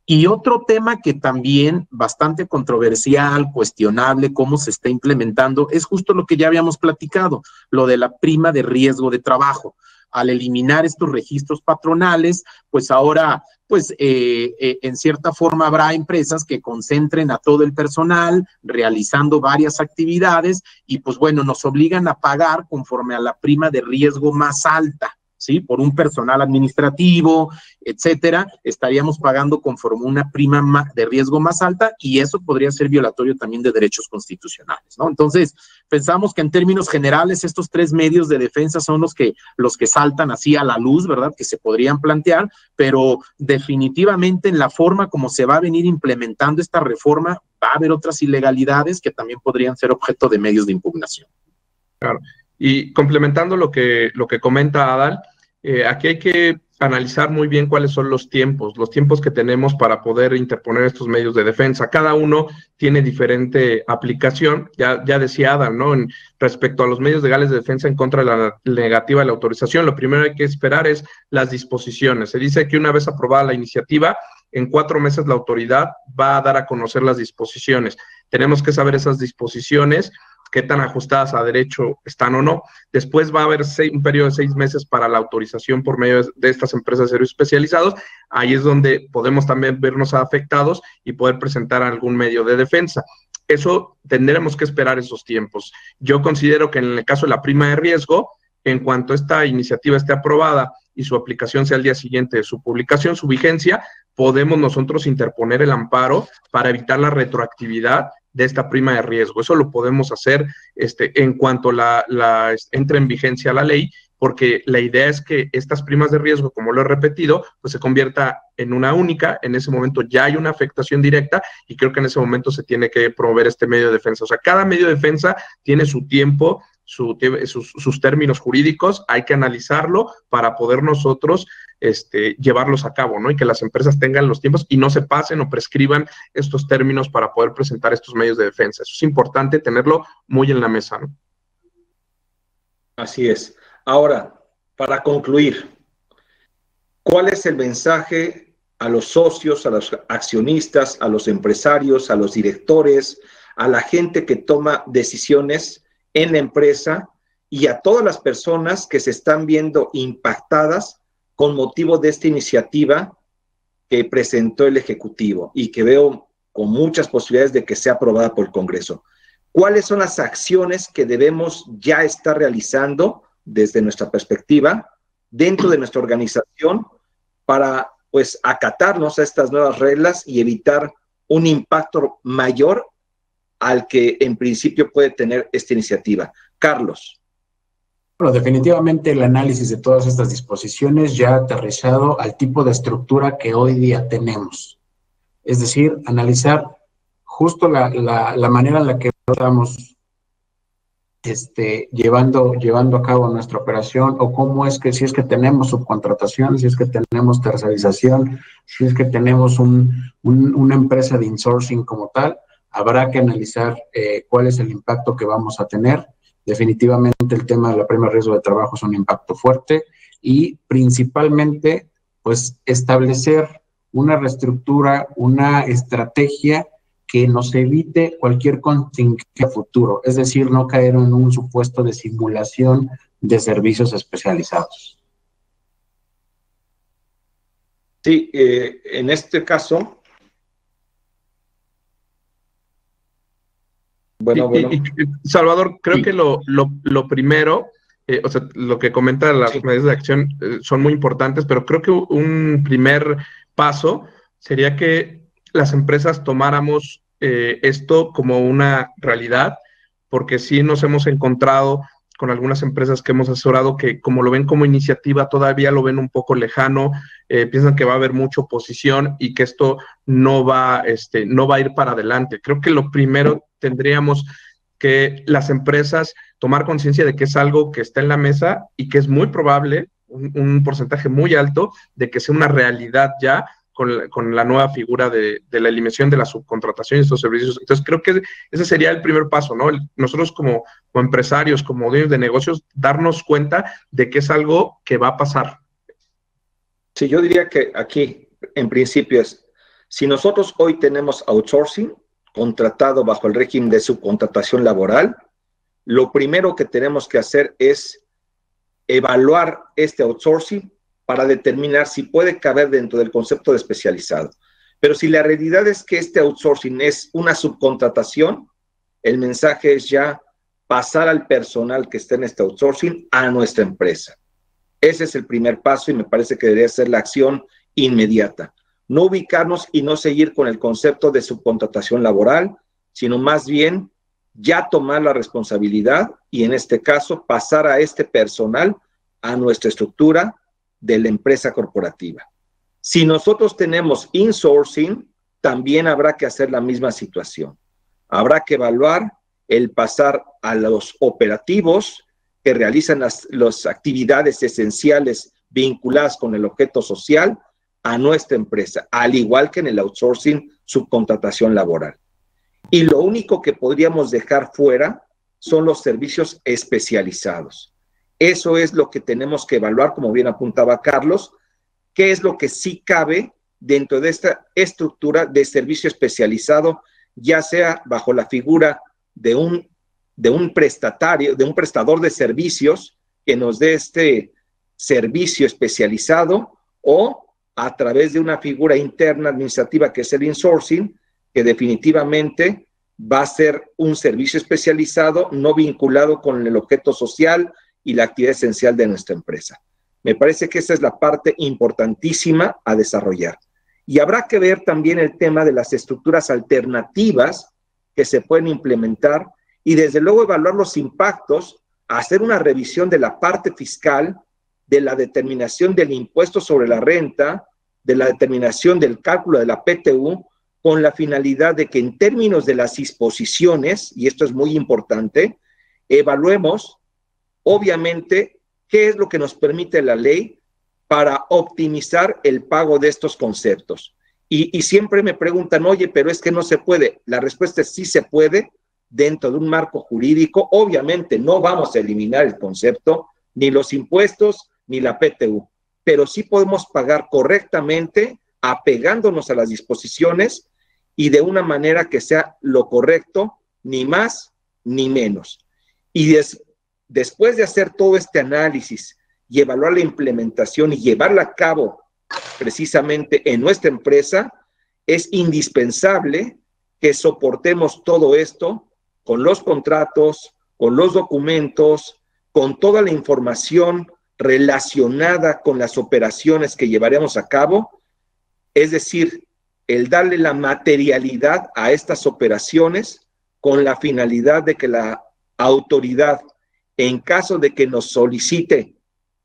Y otro tema que también bastante controversial, cuestionable, cómo se está implementando, es justo lo que ya habíamos platicado, lo de la prima de riesgo de trabajo. Al eliminar estos registros patronales, pues ahora, pues en cierta forma habrá empresas que concentren a todo el personal realizando varias actividades y pues bueno, nos obligan a pagar conforme a la prima de riesgo más alta, ¿sí? Por un personal administrativo, etcétera, estaríamos pagando conforme una prima de riesgo más alta y eso podría ser violatorio también de derechos constitucionales, ¿no? Entonces, pensamos que en términos generales estos tres medios de defensa son los que saltan así a la luz, ¿verdad? Que se podrían plantear, pero definitivamente en la forma como se va a venir implementando esta reforma va a haber otras ilegalidades que también podrían ser objeto de medios de impugnación. Claro. Y complementando lo que comenta Adal, aquí hay que analizar muy bien cuáles son los tiempos que tenemos para poder interponer estos medios de defensa. Cada uno tiene diferente aplicación, ya decía Adal, ¿no? Respecto a los medios legales de defensa en contra de la negativa de la autorización, lo primero que hay que esperar es las disposiciones. Se dice que una vez aprobada la iniciativa, en 4 meses la autoridad va a dar a conocer las disposiciones. Tenemos que saber esas disposiciones, qué tan ajustadas a derecho están o no. Después va a haber un periodo de 6 meses para la autorización por medio de estas empresas de servicios especializados. Ahí es donde podemos también vernos afectados y poder presentar algún medio de defensa. Eso tendremos que esperar esos tiempos. Yo considero que en el caso de la prima de riesgo, en cuanto esta iniciativa esté aprobada y su aplicación sea al día siguiente de su publicación, su vigencia, podemos nosotros interponer el amparo para evitar la retroactividad de esta prima de riesgo. Eso lo podemos hacer en cuanto entre en vigencia la ley, porque la idea es que estas primas de riesgo, como lo he repetido, pues se convierta en una única. En ese momento ya hay una afectación directa y creo que en ese momento se tiene que promover este medio de defensa. O sea, cada medio de defensa tiene su tiempo, sus términos jurídicos, hay que analizarlo para poder nosotros llevarlos a cabo, ¿no? Y que las empresas tengan los tiempos y no se pasen o prescriban estos términos para poder presentar estos medios de defensa. Eso es importante tenerlo muy en la mesa, ¿no? Así es. Ahora, para concluir, ¿cuál es el mensaje a los socios, a los accionistas, a los empresarios, a los directores, a la gente que toma decisiones en la empresa y a todas las personas que se están viendo impactadas con motivo de esta iniciativa que presentó el Ejecutivo y que veo con muchas posibilidades de que sea aprobada por el Congreso? ¿Cuáles son las acciones que debemos ya estar realizando desde nuestra perspectiva dentro de nuestra organización para, pues, acatarnos a estas nuevas reglas y evitar un impacto mayor al que en principio puede tener esta iniciativa? Carlos. Bueno, definitivamente el análisis de todas estas disposiciones ya ha aterrizado al tipo de estructura que hoy día tenemos. Es decir, analizar justo la manera en la que estamos llevando a cabo nuestra operación, o cómo es que, si es que tenemos subcontratación, si es que tenemos tercerización, si es que tenemos una empresa de insourcing como tal, habrá que analizar cuál es el impacto que vamos a tener. Definitivamente el tema de la prima de riesgo de trabajo es un impacto fuerte y principalmente, pues, establecer una reestructura, una estrategia que nos evite cualquier contingencia futuro, es decir, no caer en un supuesto de simulación de servicios especializados. Sí, en este caso, bueno. Salvador, creo sí, que lo primero, o sea, lo que comenta las medidas de acción son muy importantes, pero creo que un primer paso sería que las empresas tomáramos esto como una realidad, porque sí nos hemos encontrado con algunas empresas que hemos asesorado que, como lo ven como iniciativa, todavía lo ven un poco lejano, piensan que va a haber mucha oposición y que esto no va a ir para adelante. Creo que lo primero tendríamos que las empresas tomar conciencia de que es algo que está en la mesa y que es muy probable, un porcentaje muy alto, de que sea una realidad ya con la nueva figura de la eliminación de la subcontratación y estos servicios. Entonces, creo que ese sería el primer paso, ¿no? Nosotros como empresarios, como dueños de negocios, darnos cuenta de que es algo que va a pasar. Sí, yo diría que aquí, en principio, si nosotros hoy tenemos outsourcing contratado bajo el régimen de subcontratación laboral, lo primero que tenemos que hacer es evaluar este outsourcing para determinar si puede caber dentro del concepto de especializado. Pero si la realidad es que este outsourcing es una subcontratación, el mensaje es ya pasar al personal que está en este outsourcing a nuestra empresa. Ese es el primer paso y me parece que debería ser la acción inmediata. No ubicarnos y no seguir con el concepto de subcontratación laboral, sino más bien ya tomar la responsabilidad y en este caso pasar a este personal a nuestra estructura de la empresa corporativa. Si nosotros tenemos insourcing, también habrá que hacer la misma situación. Habrá que evaluar el pasar a los operativos que realizan las actividades esenciales vinculadas con el objeto social a nuestra empresa, al igual que en el outsourcing subcontratación laboral. Y lo único que podríamos dejar fuera son los servicios especializados. Eso es lo que tenemos que evaluar, como bien apuntaba Carlos, qué es lo que sí cabe dentro de esta estructura de servicio especializado, ya sea bajo la figura de un prestatario, de un prestador de servicios que nos dé este servicio especializado o a través de una figura interna administrativa que es el insourcing, que definitivamente va a ser un servicio especializado no vinculado con el objeto social y la actividad esencial de nuestra empresa. Me parece que esa es la parte importantísima a desarrollar. Y habrá que ver también el tema de las estructuras alternativas que se pueden implementar y desde luego evaluar los impactos, hacer una revisión de la parte fiscal, de la determinación del impuesto sobre la renta, de la determinación del cálculo de la PTU, con la finalidad de que en términos de las disposiciones, y esto es muy importante, evaluemos obviamente qué es lo que nos permite la ley para optimizar el pago de estos conceptos. Y siempre me preguntan, oye, pero es que no se puede. La respuesta es sí se puede dentro de un marco jurídico. Obviamente no vamos a eliminar el concepto, ni los impuestos, ni la PTU, pero sí podemos pagar correctamente apegándonos a las disposiciones y de una manera que sea lo correcto, ni más ni menos. Y después de hacer todo este análisis y evaluar la implementación y llevarla a cabo precisamente en nuestra empresa, es indispensable que soportemos todo esto con los contratos, con los documentos, con toda la información relacionada con las operaciones que llevaremos a cabo, es decir, el darle la materialidad a estas operaciones con la finalidad de que la autoridad, en caso de que nos solicite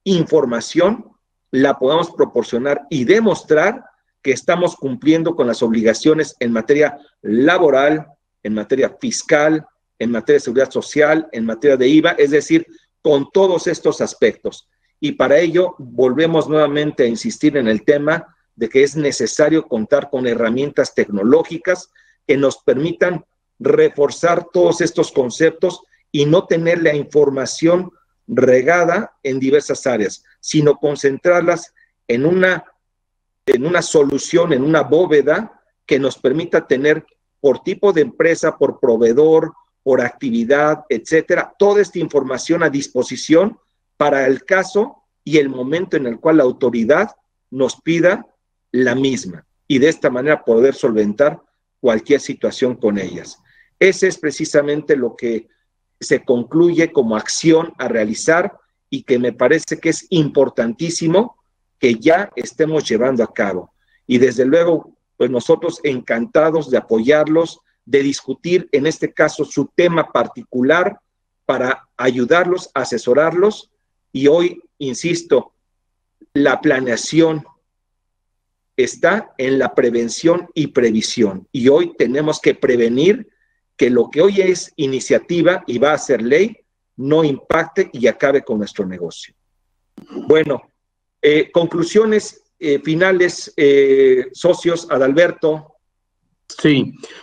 información, la podamos proporcionar y demostrar que estamos cumpliendo con las obligaciones en materia laboral, en materia fiscal, en materia de seguridad social, en materia de IVA, es decir, con todos estos aspectos. Y para ello volvemos nuevamente a insistir en el tema de que es necesario contar con herramientas tecnológicas que nos permitan reforzar todos estos conceptos y no tener la información regada en diversas áreas, sino concentrarlas en una solución, en una bóveda que nos permita tener por tipo de empresa, por proveedor, por actividad, etcétera, toda esta información a disposición para el caso y el momento en el cual la autoridad nos pida la misma y de esta manera poder solventar cualquier situación con ellas. Ese es precisamente lo que se concluye como acción a realizar y que me parece que es importantísimo que ya estemos llevando a cabo. Y desde luego, pues nosotros encantados de apoyarlos, de discutir en este caso su tema particular para ayudarlos, asesorarlos. Y hoy, insisto, la planeación está en la prevención y previsión. Y hoy tenemos que prevenir que lo que hoy es iniciativa y va a ser ley, no impacte y acabe con nuestro negocio. Bueno, conclusiones finales, socios, Adalberto.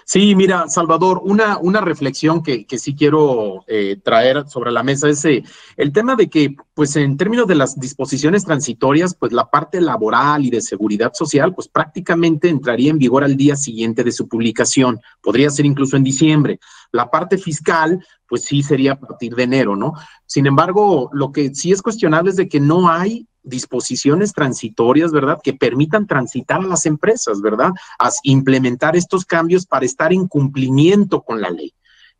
Sí, mira, Salvador, una reflexión que sí quiero traer sobre la mesa es el tema de que, pues en términos de las disposiciones transitorias, pues la parte laboral y de seguridad social, pues prácticamente entraría en vigor al día siguiente de su publicación, podría ser incluso en diciembre. La parte fiscal, pues sí sería a partir de enero, ¿no? Sin embargo, lo que sí es cuestionable es de que no hay disposiciones transitorias, ¿verdad?, que permitan transitar a las empresas, ¿verdad?, a implementar estos cambios para estar en cumplimiento con la ley.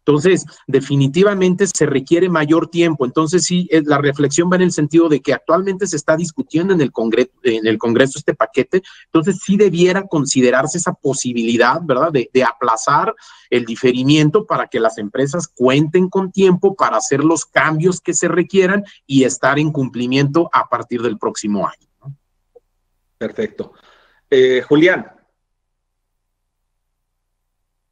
Entonces, definitivamente se requiere mayor tiempo. Entonces, sí, la reflexión va en el sentido de que actualmente se está discutiendo en el Congreso este paquete. Entonces, sí debiera considerarse esa posibilidad, ¿verdad?, de aplazar el diferimiento para que las empresas cuenten con tiempo para hacer los cambios que se requieran y estar en cumplimiento a partir del próximo año, ¿no? Perfecto. Julián.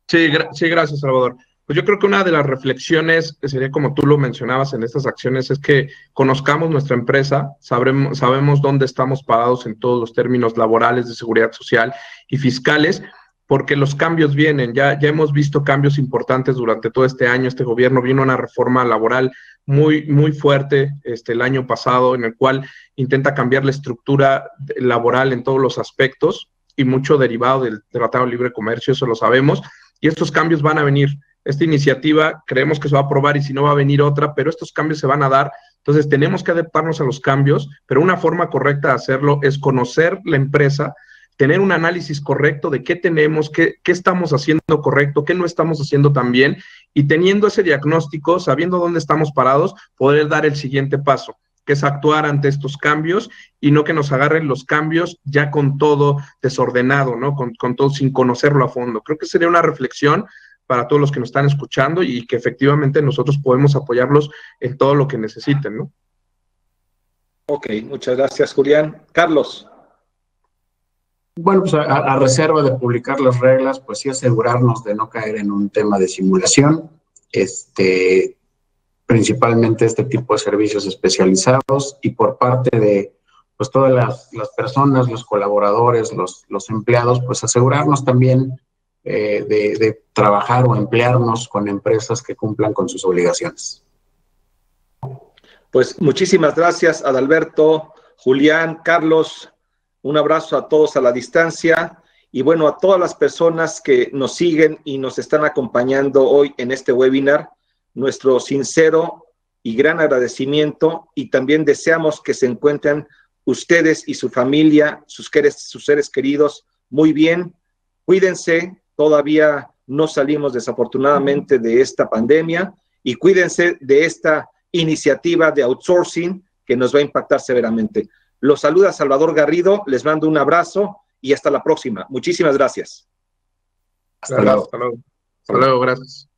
Sí, gracias, Salvador. Pues yo creo que una de las reflexiones, que sería como tú lo mencionabas en estas acciones, es que conozcamos nuestra empresa, sabemos dónde estamos parados en todos los términos laborales, de seguridad social y fiscales, porque los cambios vienen. Ya hemos visto cambios importantes durante todo este año. Este gobierno vino a una reforma laboral muy, muy fuerte el año pasado, en el cual intenta cambiar la estructura laboral en todos los aspectos y mucho derivado del Tratado de Libre Comercio, eso lo sabemos, y estos cambios van a venir. Esta iniciativa creemos que se va a aprobar y si no va a venir otra, pero estos cambios se van a dar. Entonces tenemos que adaptarnos a los cambios, pero una forma correcta de hacerlo es conocer la empresa, tener un análisis correcto de qué tenemos, qué estamos haciendo correcto, qué no estamos haciendo tan bien, y teniendo ese diagnóstico, sabiendo dónde estamos parados, poder dar el siguiente paso, que es actuar ante estos cambios y no que nos agarren los cambios ya con todo desordenado, ¿no? Con todo sin conocerlo a fondo. Creo que sería una reflexión para todos los que nos están escuchando y que efectivamente nosotros podemos apoyarlos en todo lo que necesiten, ¿no? Ok, muchas gracias, Julián. Carlos. Bueno, pues a reserva de publicar las reglas, pues sí asegurarnos de no caer en un tema de simulación, principalmente este tipo de servicios especializados, y por parte de pues todas las personas, los colaboradores, los empleados, pues asegurarnos también de trabajar o emplearnos con empresas que cumplan con sus obligaciones. Pues muchísimas gracias, Adalberto, Julián, Carlos. Un abrazo a todos a la distancia y bueno, a todas las personas que nos siguen y nos están acompañando hoy en este webinar, nuestro sincero y gran agradecimiento, y también deseamos que se encuentren ustedes y su familia, sus seres queridos muy bien. Cuídense, todavía no salimos desafortunadamente de esta pandemia, y cuídense de esta iniciativa de outsourcing que nos va a impactar severamente. Los saluda Salvador Garrido, les mando un abrazo y hasta la próxima. Muchísimas gracias. Hasta luego, gracias.